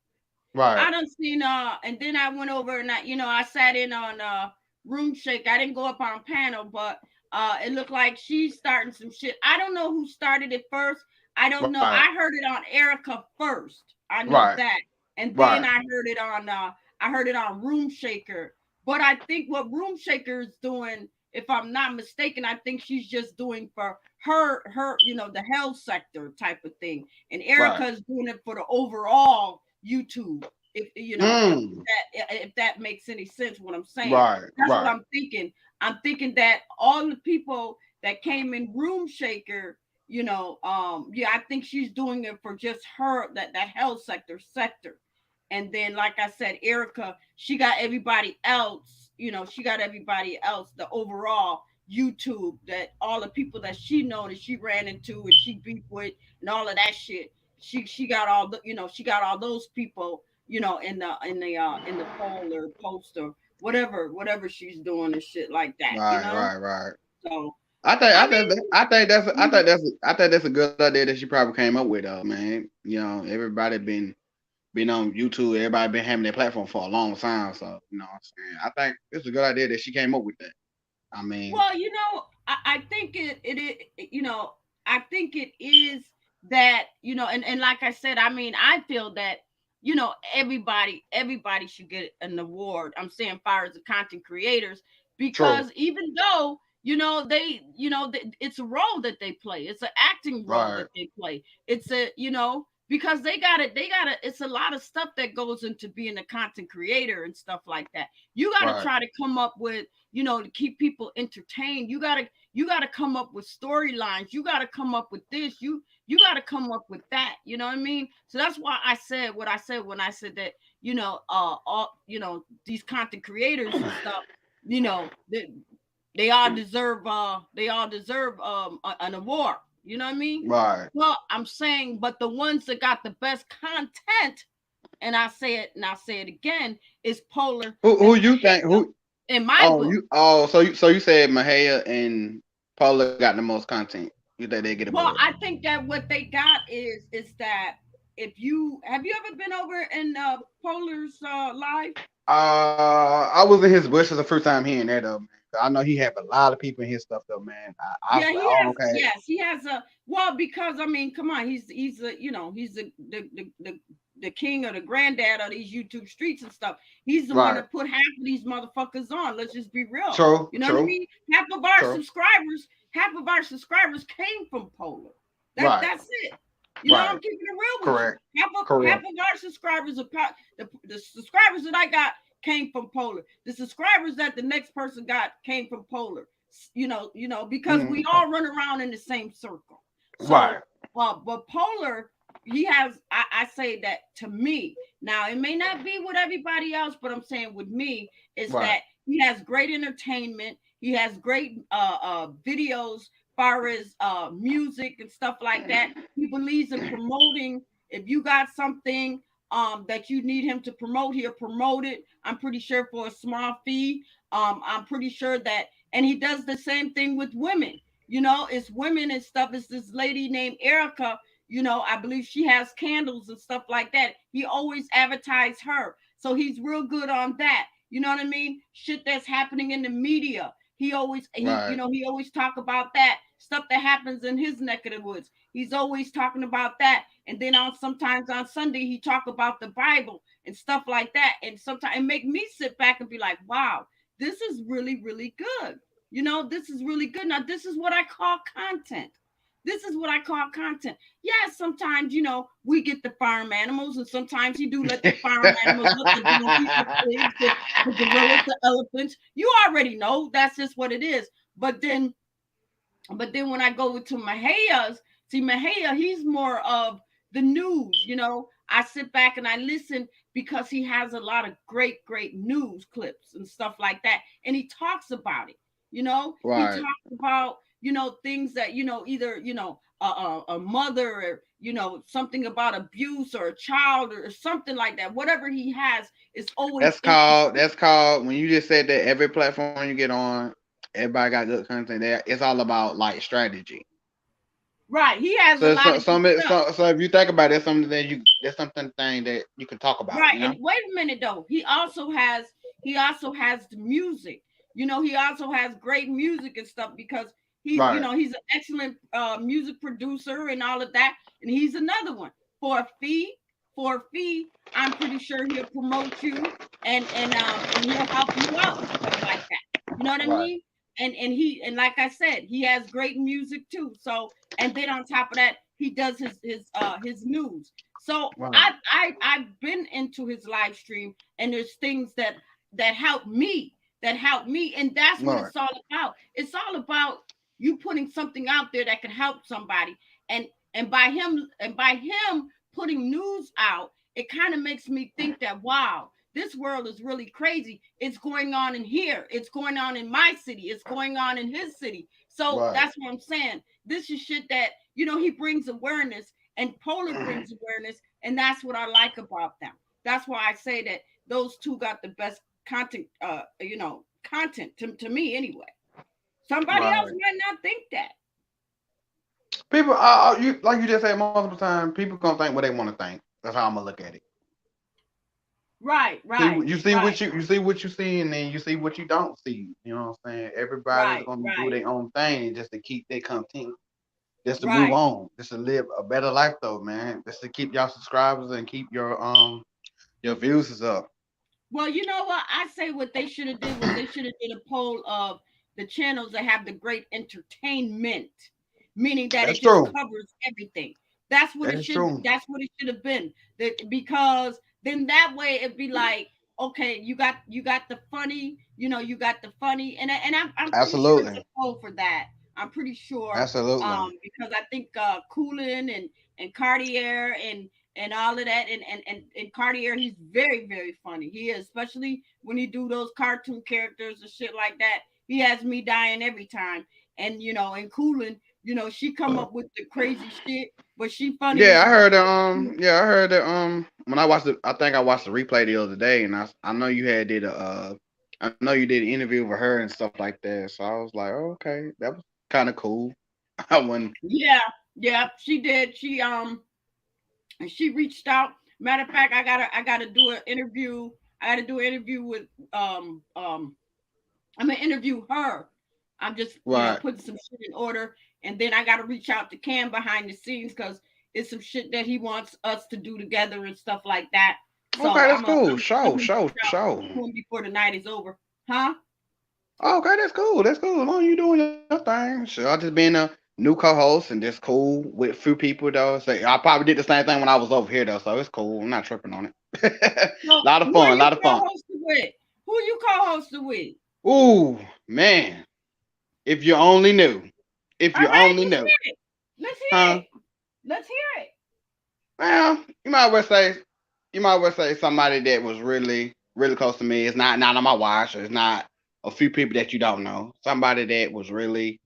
Right, I done seen and then I went over and I sat in on Room Shake. I didn't go up on a panel, but it looked like she's starting some shit. I don't know who started it first. I don't know. right, I heard it on Erica first. I know right, that. And then right. I heard it on Room Shaker. But I think what Room Shaker is doing, if I'm not mistaken, I think she's just doing for her, the health sector type of thing. And Right. Erica's doing it for the overall YouTube. If Mm. if that makes any sense, what I'm saying. Right. That's what Right. I'm thinking. I'm thinking that all the people that came in Room Shaker, yeah, I think she's doing it for just her, that health sector. And then, like I said, Erica, she got everybody else, the overall YouTube, that all the people that she know that she ran into and she beefed with and all of that shit. She got all those people, in the poll or post or whatever she's doing and shit like that. Right. Right. Right. So I I think mean, I think that's a good idea that she probably came up with though, man. You know, everybody been been on YouTube. Everybody been having their platform for a long time. So you know what I'm saying. I think it's a good idea that she came up with that. I mean, Well, I think I think it is that, and like I said, I mean, I feel that, everybody should get an award. I'm saying far as the content creators, true. because even though, it's a role that they play. It's an acting role Right. that they play. It's because they got it. It's a lot of stuff that goes into being a content creator and stuff like that. You got to Right. try to come up with, to keep people entertained. You got to come up with storylines. You got to come up with this. You got to come up with that. You know what I mean? So that's why I said what I said when I said that, all, these content creators and stuff, they all deserve an award. You know what I mean? Right. Well, I'm saying, but the ones that got the best content, and I say it and I say it again, is Polar Who and you think Mahaya who? in my book. So you said Mahaya and Paula got the most content. You think they get a Well, board? I think that what they got is that, if you have you ever been over in Polar's live? I was in his bushes the first time hearing that though, man. I know he have a lot of people in his stuff though, man. I was Yeah, like, he oh has. okay, Yes, he has a. Well, because I mean, come on, he's a he's the king or the granddad of these YouTube streets and stuff. He's the one right, that put half of these motherfuckers on. Let's just be real. true, You know what I true, mean? true, Half of our subscribers came from Polar. right, That's it. I'm right, keeping it real with you. correct, Half correct, of our subscribers the subscribers that I got came from Polar. The subscribers that the next person got came from Polar. Because we mm, all run around in the same circle. So, right, but Polar, he has. I say that to me. Now, it may not be with everybody else, but I'm saying with me is right, that he has great entertainment. He has great videos, far as music and stuff like that. He believes in promoting. If you got something that you need him to promote, he'll promote it. I'm pretty sure for a small fee. I'm pretty sure that, and he does the same thing with women. It's women and stuff. It's this lady named Erica. I believe she has candles and stuff like that. He always advertised her, so he's real good on that. You know what I mean? Shit that's happening in the media. right. He always talk about that stuff that happens in his neck of the woods. He's always talking about that. And then sometimes on Sunday he talk about the Bible and stuff like that. And sometimes it make me sit back and be like, wow, this is really, really good. This is really good. Now, this is what I call content. This is what I call content. Yeah, sometimes, we get the farm animals, and sometimes he do let the farm animals, let the donkeys, the pigs, the gorillas, the elephants. You already know that's just what it is. But then when I go to Mahaya's, see Mahaya, he's more of the news. I sit back and I listen because he has a lot of great, great news clips and stuff like that, and he talks about it. He Right. talks about things that either a mother, or something about abuse, or a child, or something like that. Whatever he has is always interesting. That's called when you just said that every platform you get on, everybody got good content there. It's all about like strategy. Right. He has a lot of good stuff. So if you think about it, that's something thing that you can talk about, Right. you know? And wait a minute though. He also has the music. He also has great music and stuff, because Right. he's an excellent music producer and all of that. And he's another one. For a fee, I'm pretty sure he'll promote you, and he'll help you out and stuff like that. You know what I Right. mean? And like I said, he has great music too. So, and then on top of that, he does his news. So Right. I've been into his live stream, and there's things that help me, and that's what Right. it's all about. It's all about you putting something out there that can help somebody, and and by him putting news out, it kind of makes me think that, wow, this world is really crazy. It's going on in here. It's going on in my city. It's going on in his city. So Right. that's what I'm saying. This is shit that he brings awareness, and Polar brings awareness, and that's what I like about them. That's why I say that those two got the best content. Content to me anyway. Somebody else Right. might not think that. People, you like you just said multiple times. People gonna think what they want to think. That's how I'm gonna look at it. Right, See, right, you see right, you see what you see, and then you see what you don't see. You know what I'm saying? Everybody's right, gonna do right, their own thing just to keep their content, just to move right. on, just to live a better life, though, man. Just to keep y'all subscribers and keep your views is up. Well, you know what? I say what they should have did was they should have did a poll of the channels that have the great entertainment, meaning that That's it just true. covers everything. That's what it That's should. true. That's what it should have been. That because then that way it'd be like, okay, you got the funny, you got the funny, and I'm pretty sure it's a Absolutely. poll for that. I'm pretty sure, Absolutely. because I think Coolin and Cartier and all of that and Cartier, he's very very funny. He is, especially when he do those cartoon characters and shit like that. He has me dying every time. And and Coolin, she come up with the crazy shit, but she funny Yeah, as I fuck. heard I heard that when I watched it, I think I watched the replay the other day, and I know you had did a I know you did an interview with her and stuff like that. So I was like, oh, okay, that was kind of cool. I wouldn't. Yeah, yeah, she did. She reached out. Matter of fact, I gotta do an interview. I gotta do an interview with I'm gonna interview her. I'm just Right. putting some shit in order, and then I gotta reach out to Cam behind the scenes because it's some shit that he wants us to do together and stuff like that. So Okay, that's I'm gonna cool. I'm Show, gonna reach show, out show. to him before the night is over, huh? Okay, that's cool. That's cool. As long as you doing your thing. Sure, I just being a new co-host and just cool with a few people though. So I probably did the same thing when I was over here though, so it's cool. I'm not tripping on it. So Lot of who are fun, you lot of fun. co-hosted with? Who you co-hosted with? Ooh, man. If you only knew. If All you right, only let's knew. hear it. Let's hear Huh? it. Let's hear it. Well, you might well say somebody that was really, really close to me. It's not on my watch, or it's not a few people that you don't know. Somebody that was really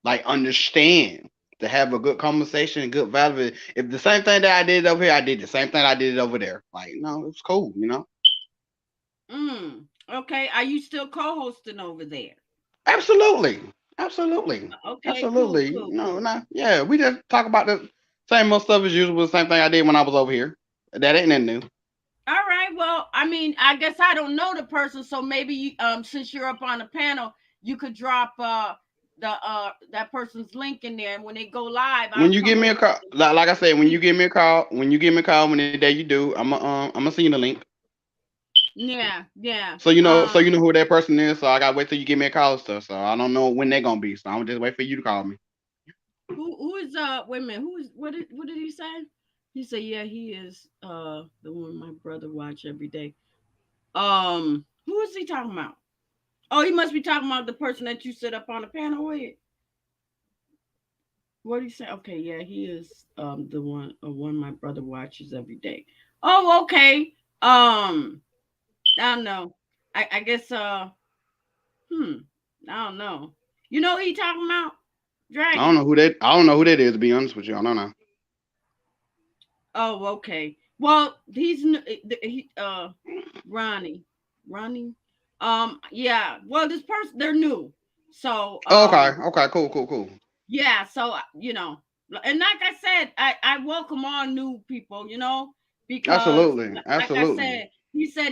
like understand to have a good conversation, good value. If the same thing that I did over here, I did the same thing I did over there. Like, no, it's cool. Okay. Are you still co-hosting over there? Absolutely. Absolutely. Okay, cool, Absolutely. cool, No, cool. not yeah. We just talk about the same most stuff as usual, the same thing I did when I was over here. That ain't nothing new. All right. Well, I mean, I guess I don't know the person, so maybe since you're up on the panel, you could drop the that person's link in there, and when they go live, I'll When you come give me a over. call, like I said, when you give me a call, when the day you do, I'm gonna send you the link. Yeah, yeah. So you know who that person is. So I gotta wait till you give me a call and stuff. So I don't know when they're gonna be. So I'm just wait for you to call me. Who is wait a minute, who is what did he say? He said, yeah, he is the one my brother watch every day. Who is he talking about? Oh, he must be talking about the person that you sit up on the panel with. What do you say? Okay, yeah, he is the one my brother watches every day. Oh, okay. I don't know. I guess hmm, I don't know. You know who he talking about? Dragon. I don't know who that is. To be honest with you, I don't know. Oh, okay. Well, Ronnie. Ronnie. Yeah. Well, this person they're new. So Oh, okay. Okay. Cool. Cool. Cool. yeah, so and like I said, I welcome all new people, because Absolutely. like I Absolutely. said, he said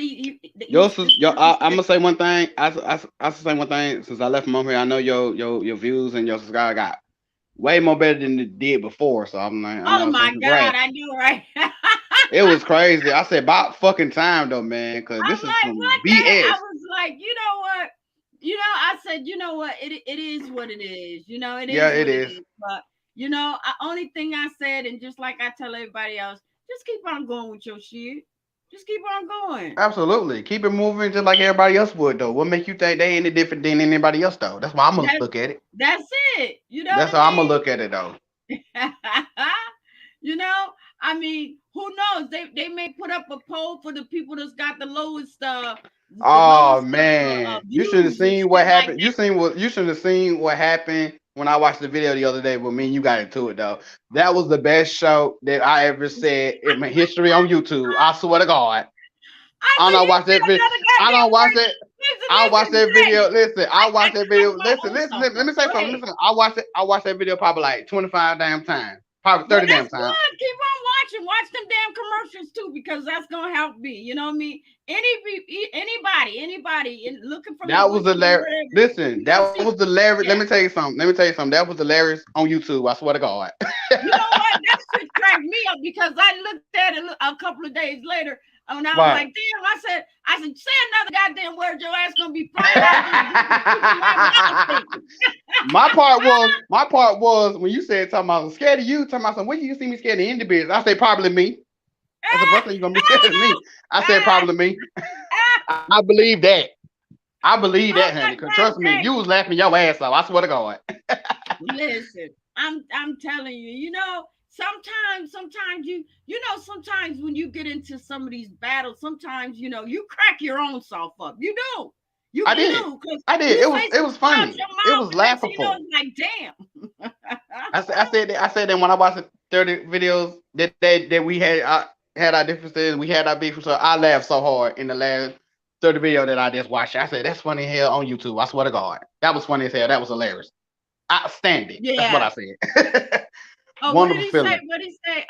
Yours is this yo. person I'm said, gonna say one thing. I say one thing. Since I left from over here, I know your views and your subscribe got way more better than it did before. So I'm like, I know oh I'm saying my God, congrats. I knew, right? It was crazy. I said about fucking time though, man, because I'm this is like, some what the heck? I BS. was like, you know what? I said, you know what? It is what it is. It Yeah, is it what it is. is. But only thing I said, and just like I tell everybody else, just keep on going with your shit. Just keep on going. Absolutely. Keep it moving just like everybody else would though. What make you think they any different than anybody else though? That's why I'm gonna That's look at it. that's it. You know what That's I how I'm gonna mean? look at it though. you know, I mean, who knows? They may put up a poll for the people that's got the Oh lowest man, you should have views and seen what shit like happened. You should have seen what happened when I watched the video the other day. But me and you got into it though. That was the best show that I ever said in my history on YouTube. I swear to God. I I said, don't you watch that said video. another I goddamn don't watch word. that. Listen, I watched listen, that Jay. video. Listen, I watched I that cracked video. my Listen, own listen, stuff let up. me say Go something. ahead. Listen, I watched that video probably like 25 damn times. Probably Well, 30 damn that's times. good. Keep on watching. Watch them damn commercials too, because that's gonna help me. You know what I mean? Anybody looking from the That was bushes or hilarious. whatever, Listen, you gonna that see. was hilarious. Let Yeah. me tell you something. Let me tell you something. That was hilarious on YouTube. I swear to God. You know what? That shit cracked me up because I looked at it a couple of days later, and I was Right. like, "Damn!" I said, say another goddamn word, your ass gonna be flying out this bitch. my part was when you said talking about I'm scared of you, talking about some when you see me scared of any bitch. I say probably me. That's the first thing you're gonna be scared of me. I said probably me. I believe that. I believe that, Oh honey. my Cause trust me, god, you was laughing your ass off. I swear to God. listen, I'm telling you, sometimes sometimes when you get into some of these battles, sometimes you crack your own self up. You do. I You did. do, because I did. you It was say it some was shit out funny. your It mouth, was and next thing you know, laughable. it's like, damn. I said that when I watched the 30 videos that we had our differences, we had our beef. So I laughed so hard in the last 30 video that I just watched. I said that's funny as hell on YouTube. I swear to God, that was funny as hell. That was hilarious. Outstanding. That's what Yeah. I said. Oh, what did Wonderful he say? feeling. What did he say?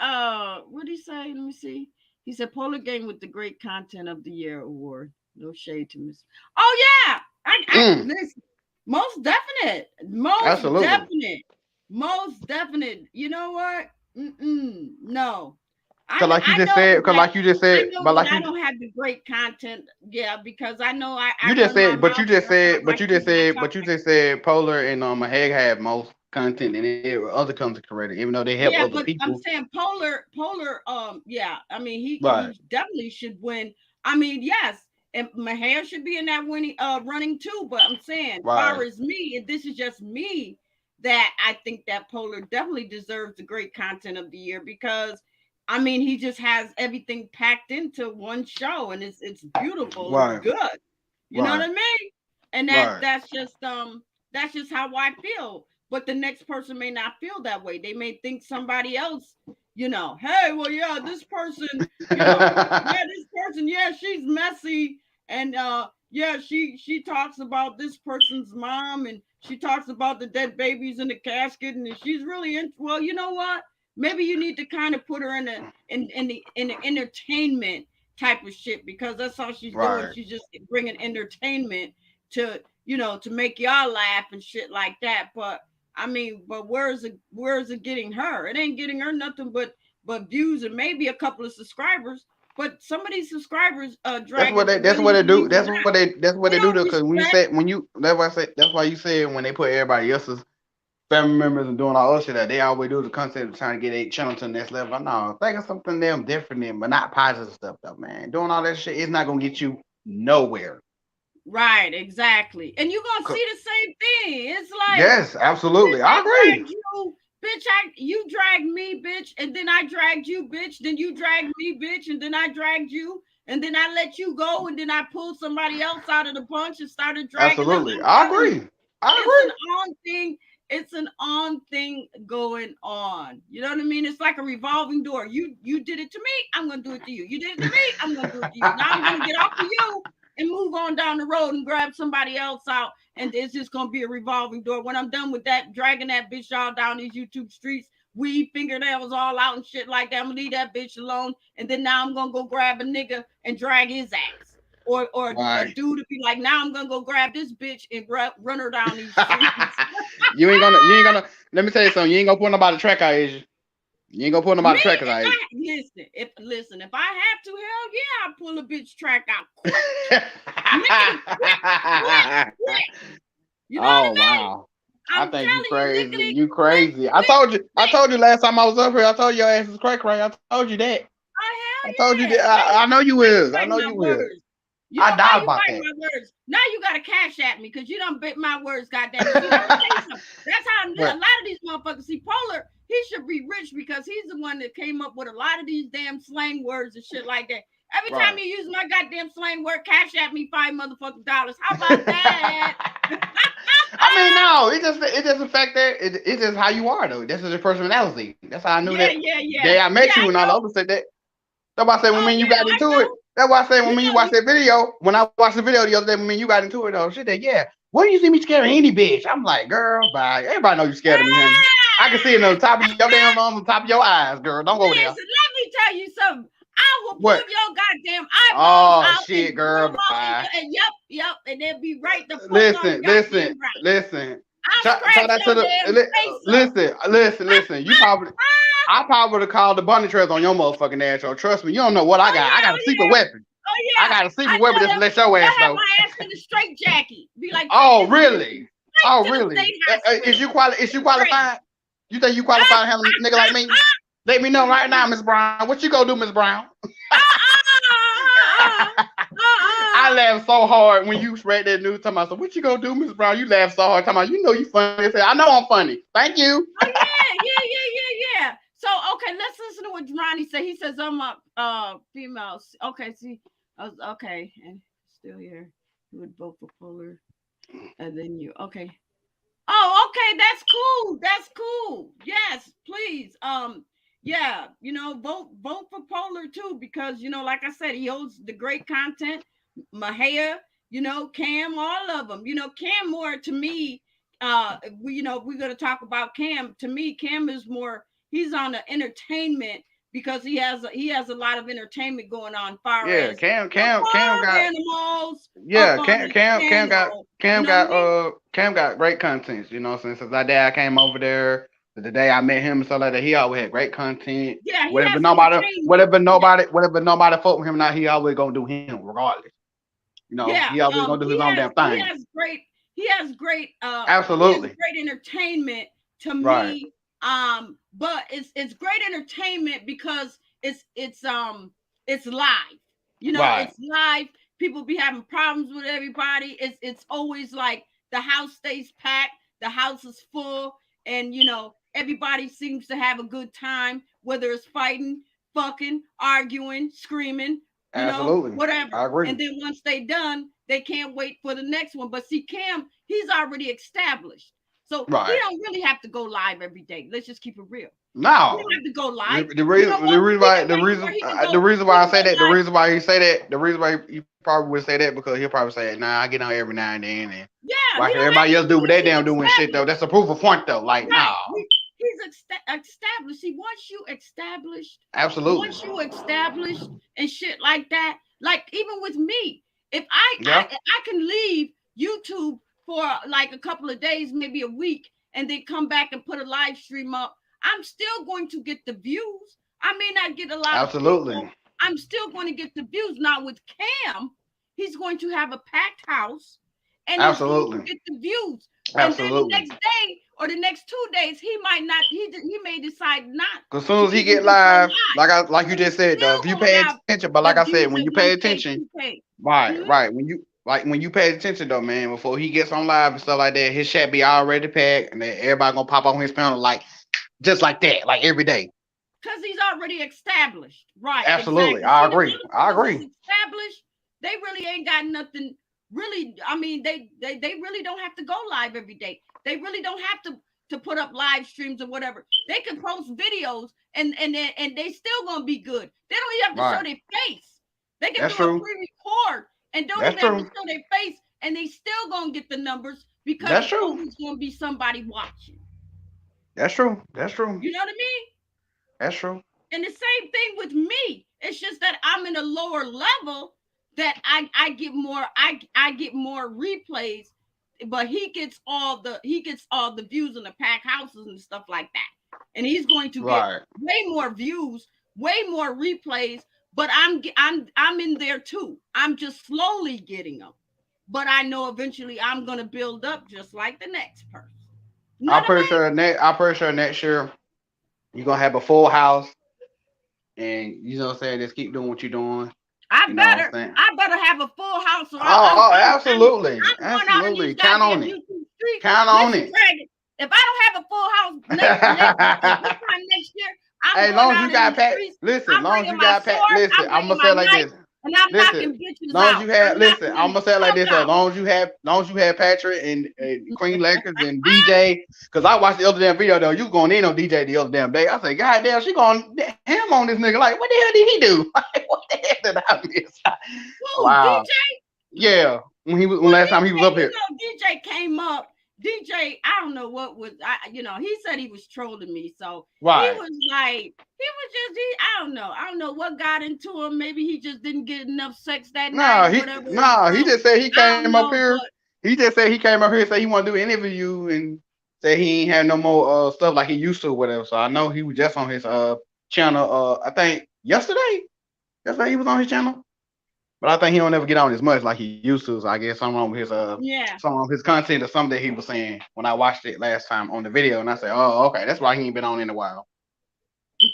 What did he say? Let me see. He said Polar Game with the Great Content of the Year award. No shade to Miss. Oh yeah, I Mm, listen. Most definite, most absolutely. definite, most definite. You know what? No, Cause like you I just know said, cause that like you just I said, know but that like I don't have the great content. Yeah, because I know I you just run my said, but you mouth just and I talk said, like this and I talk but you like just said Polar and Maheg have most content and other content creators, even though they help yeah, other but I'm people. saying Polar, yeah. I mean, Right. he definitely should win. I mean, yes, and my hair should be in that winning running too. But I'm saying, far Right. as me, and this is just me, that I think that Polar definitely deserves the great content of the year because, I mean, he just has everything packed into one show, and it's beautiful, it's Right. good. You know what Right. I mean? And Right. that's just how I feel. But the next person may not feel that way. They may think somebody else, hey, well, yeah, this person, yeah, she's messy, and yeah, she talks about this person's mom, and she talks about the dead babies in the casket, and she's really well, you know what? Maybe you need to kind of put her in the entertainment type of shit, because that's all she's doing. Right. She's just bringing entertainment to to make y'all laugh and shit like that. But I mean, but where's it getting her? It ain't getting her nothing but views and maybe a couple of subscribers. But some of these subscribers dragging That's what Winnie they do. Louise out. That's what They they do don't though. Cause respect. that's why you said when they put everybody else's family members and doing all that shit that they always do the content of trying to get a channel to the next level. No, think of something them different than, but not positive stuff though, man. Doing all that shit is not gonna get you nowhere. Right, exactly. And you're gonna see the same thing. It's like, Yes, absolutely. bitch, I I agree. dragged you, bitch, you dragged me, bitch, and then I dragged you, bitch, then you dragged me, bitch, and then I dragged you, and then I let you go, and then I pulled somebody else out of the bunch and started dragging them. Absolutely. I'm I telling you, agree. I it's an agree. on thing. It's an on thing going on. You know what I mean? It's like a revolving door. You did it to me, I'm gonna do it to you. You did it to me, I'm gonna do it to you. Now I'm gonna get off of you and move on down the road and grab somebody else out. And it's just gonna be a revolving door. When I'm done with that, dragging that bitch all down these YouTube streets, weed fingernails all out and shit like that, I'm gonna leave that bitch alone. And then now I'm gonna go grab a nigga and drag his ass. Or a Right. dude to be like, now I'm gonna go grab this bitch and run her down these streets. you ain't gonna let me tell you something. You ain't gonna put nobody track out, is you? You ain't gonna put Me, nobody trackers if out, is I listen, if I have to, hell yeah, I'll pull a bitch track out quick. you? Lickety quick. You know what Oh I mean? wow. I I'm think you telling you, crazy. lickety You crazy. quick. I told you last time I was up here. I told you your ass is cray cray. I told you that. Oh I hell told you that. yeah. I know you Why you is. I biting know my you will. words? You I know why doubt you about biting that. my words? Now you got to cash at me because you don't bit my words, goddamn it. See, let me tell you something. That's how a But lot of these motherfuckers see Polar. He should be rich because he's the one that came up with a lot of these damn slang words and shit like that. Every time right. you use my goddamn slang word, cash at me $5 motherfucking. How about that? I mean, no, it just the fact that it's just how you are though. This is your personality. That's how I knew that day I met Yeah, you I and all the know. other said that. That's why I said when me Oh and you yeah, got I into it. know. That's why I said when You me and you know, watched that video. When I watched the video the other day, when me and you got into it, though, shit that yeah. Why do you see me scared of any bitch? I'm like, girl, bye. Everybody know you scared of me, honey. I can see it on the top of your damn nose, on the top of your eyes, girl. Don't go there. Listen, let me tell you something. I will pull What? your goddamn eyeballs Oh out and shit, throw girl. them all in Bye. your, and yep, and they'll be right the fuck on Listen, listen, goddamn right. listen. I'll Tell scratch that to your the damn face up. listen. I probably would have called the bunny trails on your motherfucking ass. So trust me, you don't know what I Oh got. I yeah, got a oh secret yeah, weapon. oh I yeah. got a secret I weapon know just to them. let your They'll ass have know. my ass in a straight jacket. Be like, take Oh this bitch really? Oh straight to the really? state hospital. Is you Straight. qualified? You think you qualified to handle a nigga like me? Let me know right now, Miss Brown. What you gonna do, Miss Brown? I laughed so hard when you read that news talking about, so what you gonna do, Miss Brown? You laughed so hard talking about, you know you funny. I know I'm funny. Thank you. Oh yeah. So okay, let's listen to what Ronnie said. He says I'm a female. Okay, see, okay, and still here. You would vote for Fuller, and then you okay. Oh, okay, that's cool. That's cool. Yes, please. Yeah, vote for Polar too, because like I said, he holds the great content. Mahia, Cam, all of them. Cam more to me. We're gonna talk about Cam. To me, Cam is more. He's on the entertainment because he has a lot of entertainment going on. Far Yeah, as the Cam farm got animals up yeah, on his channel. You Cam know what I mean? got great content, since that day I came over there, the day I met him and stuff like that, he always had great content. Yeah, he Whatever has nobody entertainment. whatever nobody fuck with him now, he always gonna do him regardless. Yeah, He always gonna do his own damn he thing. has great he has great Absolutely. entertainment to Right. me. But it's great entertainment because it's live. Right. It's live. People be having problems with everybody. It's always like the house stays packed, the house is full, and everybody seems to have a good time, whether it's fighting, fucking, arguing, screaming, Absolutely. I whatever. agree. And then once they done, they can't wait for the next one. But see, Cam, he's already established. So he Right. don't really have to go live every day. Let's just keep it real. He No. don't have to go The, live. the You know reason the what? reason He why can the make it reason where he can the go. reason He why I can say go that the live. reason why he say that the reason why he probably would say that because he'll probably say, nah, I get on every now and then and Yeah, watch he don't have everybody to else do do what it. they He's damn doing shit though. established. That's a proof of point though. Like, no. Right. He's established. See, once Absolutely. you established and shit like that, like even with me, if I Yeah. I, I can leave YouTube for like a couple of days, maybe a week, and then come back and put a live stream up, I'm still going to get the views. I may not get a lot of Absolutely. people. I'm still going to get the views. Now with Cam, he's going to have a packed house and he's going to Absolutely. get the views. And then the Absolutely. next day or the next 2 days, he might not, he may decide not Cause soon to as he even get do go live, live. like you But he's just said though, if still you gonna pay have attention, but like the I said, views when at you pay 1K, attention, 2K. right, Hmm? right. When you pay attention though, man, before he gets on live and stuff like that, his chat be already packed, and then everybody gonna pop on his panel like just like that, like every day. Because he's already established. Right, Absolutely, exactly. I See, the agree. I motherfuckers agree. that's established, they really ain't got nothing. Really, I mean, they really don't have to go live every day. They really don't have to put up live streams or whatever. They can post videos and they still gonna be good. They don't even have to show Right. their face. They can That's do a true. pre-record and don't That's even have to true. show their face, and they still gonna get the numbers because That's it's true. always gonna be somebody watching. That's true. That's true. You know what I mean? That's true. And the same thing with me. It's just that I'm in a lower level that I get more I get more replays, but he gets all the views in the pack houses and stuff like that. And he's going to get Right. way more views, way more replays, but I'm in there too. I'm just slowly getting them. But I know eventually I'm going to build up just like the next person. Know what I mean? I'm pretty sure next year you're gonna have a full house, and you know what I'm saying. Just keep doing what you're doing. I You know what I'm better, saying. I better have a full house, or Oh, absolutely, I'm going out in these absolutely. Count on goddamn it. YouTube streets. Count on Listen, it. Dragon, if I don't have a full house this time next year, I'm Hey, going long as out you in got these pat, streets. listen. I'm Long as bringing you my got pat, sword. listen. I'm I'm gonna bringing say my it like knife, this. and I'm Listen. knocking bitches Long as out. you had, I'm listen. knocking I'm them gonna say it like fuck this. As out. long as you had Patrick and Queen Lakers and DJ, because I watched the other damn video though. You going in on DJ the other damn day. I said, God damn, she going ham on this nigga. Like, what the hell did he do? Like, what the hell did I miss? Who, Wow. DJ? Yeah. When Well, last time he was DJ, up here. DJ came up. DJ, I don't know what was he said he was trolling me. So he Right. was like, I don't know. I don't know what got into him. Maybe he just didn't get enough sex that night or whatever. He just said he I came don't up know, here. but He just said he came up here and said he want to do an interview and said he ain't had no more stuff like he used to or whatever. So I know he was just on his channel I think yesterday. Yesterday he was on his channel. But I think he don't ever get on as much like he used to. So I guess yeah. some of his content or something that he was saying when I watched it last time on the video and I said, oh, okay, that's why he ain't been on in a while.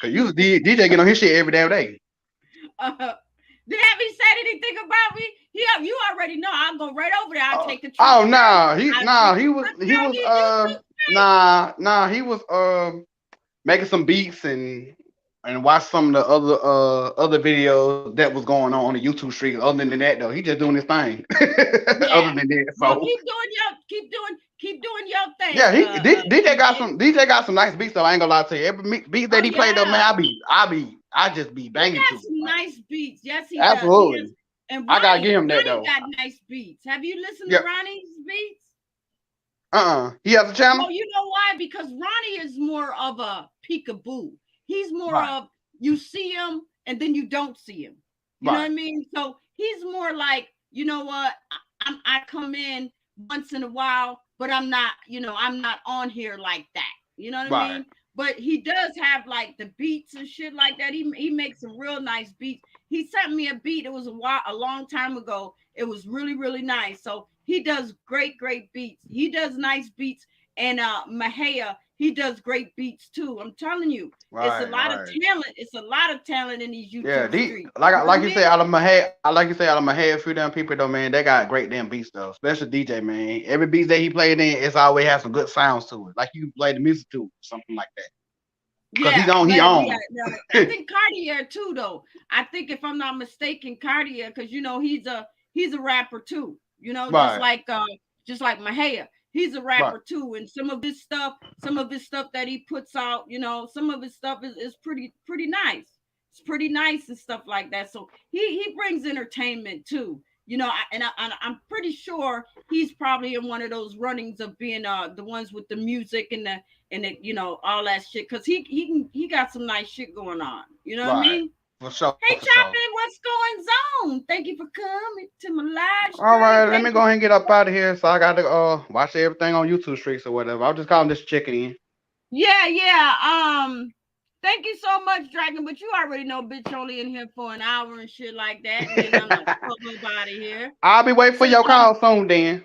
Cause you DJ get on his shit every damn day. Have he said anything about me? You already know. I'll go right over there. I'll take the Oh trip down. no, I'll take the trip he down was to your YouTube page. he was making some beats and watch some of the other videos that was going on the YouTube street. Other than that though, he just doing his thing. Other Yeah. than that, Well, so keep doing your thing. yeah, DJ got some nice beats though. I ain't gonna lie to you. Every beat that Oh he played though, man, yeah. I just be He banging to got it. some Like, nice beats. Yes, he does. He has. absolutely, And I gotta give him that Ronnie though. got nice beats. Have you listened to Yeah, Ronnie's beats? he has a channel. Well, you know why? Because Ronnie is more of a peekaboo. He's more Right, of you see him and then you don't see him. You know what right, I mean? So he's more like, you know what? I come in once in a while, but I'm not on here like that. You know what I right. mean? But he does have like the beats and shit like that. He makes some real nice beats. He sent me a beat. It was a long time ago. It was really really nice. So he does great beats. He does nice beats. And Mahia, he does great beats too. I'm telling you, it's a Right, lot of right. talent. It's a lot of talent in these Yeah, YouTube streets. You know what I like you say mean? out of my head, like you say out of my head, a few damn people though, man, they got great damn beats though. Especially DJ, man. Every beat that he played in, it's always has some good sounds to it. Like you play the music to something like that. Cause Yeah, he but yeah, on. yeah, I think Cartier too, though. I think if I'm not mistaken, Cartier, because he's a rapper too. Right, Just like Mahia, he's a right, rapper too. And some of his stuff that he puts out, some of his stuff is pretty nice. It's pretty nice and stuff like that. So he brings entertainment too. I'm pretty sure he's probably in one of those runnings of being the ones with the music and all that shit because he got some nice shit going on. You know what I right. mean? For sure, Hey for sure. Choppin, what's going on? Thank you for coming to my live All right, stream. let me Thank go you. ahead and get up out of here. So I got to watch everything on YouTube streaks or whatever. I'll just call him this chicken in. Yeah. Thank you so much, Dragon. But you already know, bitch, only in here for an hour and shit like that, and then I'm gonna fuck up out of here. I'll be waiting for So, your call soon then.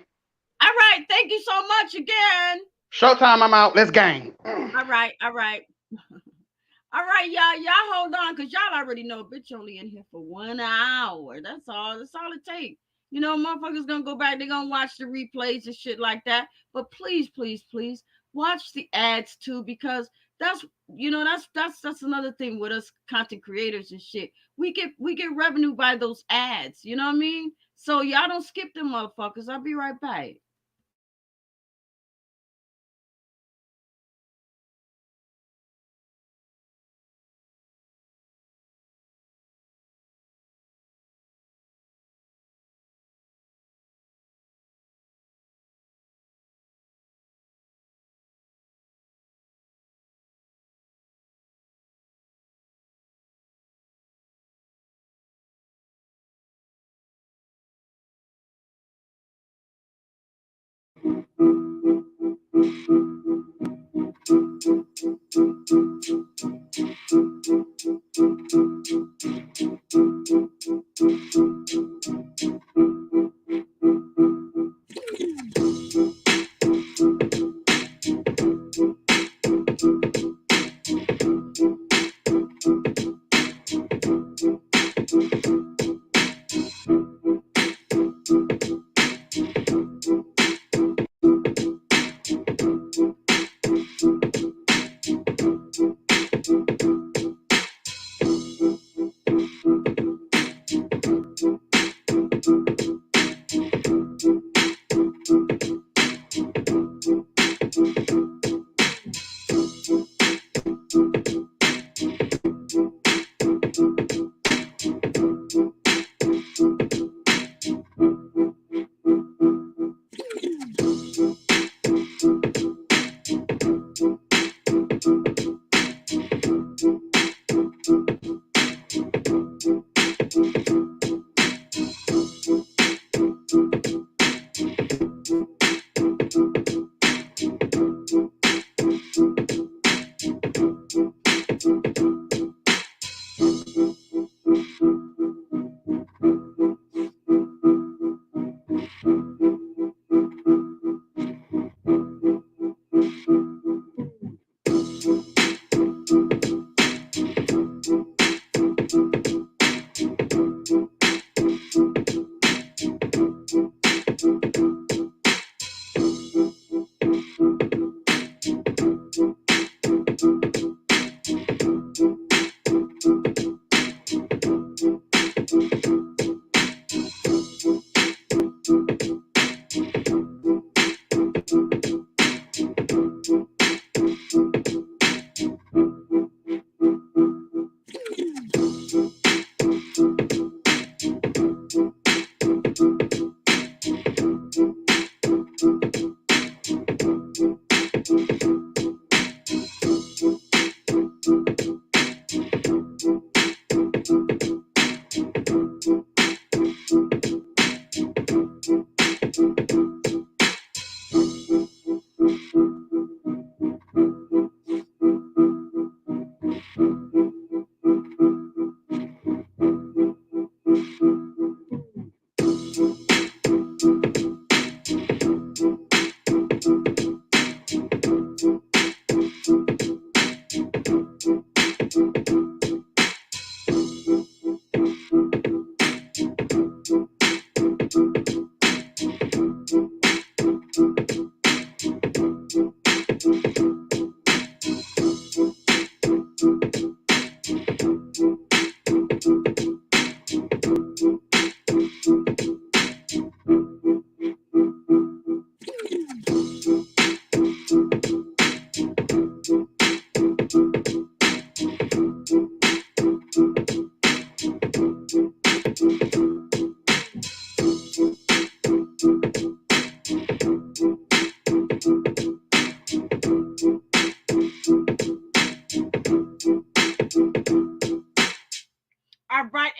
all right. Thank you so much again. Showtime, I'm out. Let's gang. All right. All right, y'all hold on, cause y'all already know, bitch, only in here for 1 hour. That's all. That's all it takes. Motherfuckers gonna go back. They're gonna watch the replays and shit like that. But please, watch the ads too, because that's another thing with us content creators and shit. We get revenue by those ads. You know what I mean? So y'all don't skip them motherfuckers. I'll be right back.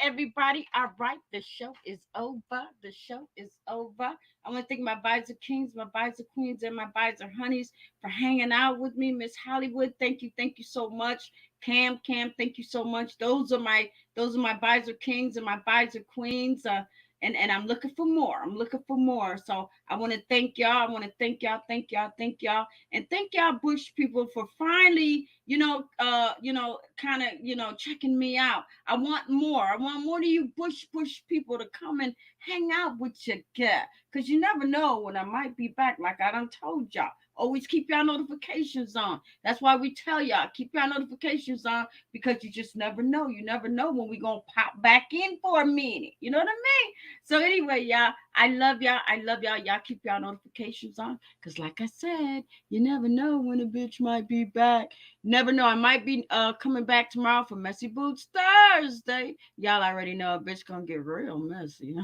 everybody. All right, the show is over. The show is over. I want to thank my Visor Kings, my Visor Queens, and my Visor Honeys for hanging out with me. Miss Hollywood, thank you so much. Cam, thank you so much. Those are my Visor Kings and my Visor Queens. And I'm looking for more. I'm looking for more. So I want to thank y'all. I want to thank y'all, and thank y'all Bush people for finally, kind of, checking me out. I want more. I want more of you Bush people to come and hang out with your cat, cause you never know when I might be back. Like I done told y'all. Always keep y'all notifications on. That's why we tell y'all keep y'all notifications on, because you just never know. You never know when we gonna pop back in for a minute. You know what I mean? So anyway, y'all, I love y'all. I love y'all. Y'all keep y'all notifications on. Cause like I said, you never know when a bitch might be back. Never know. I might be coming back tomorrow for Messy Boots Thursday. Y'all already know a bitch gonna get real messy.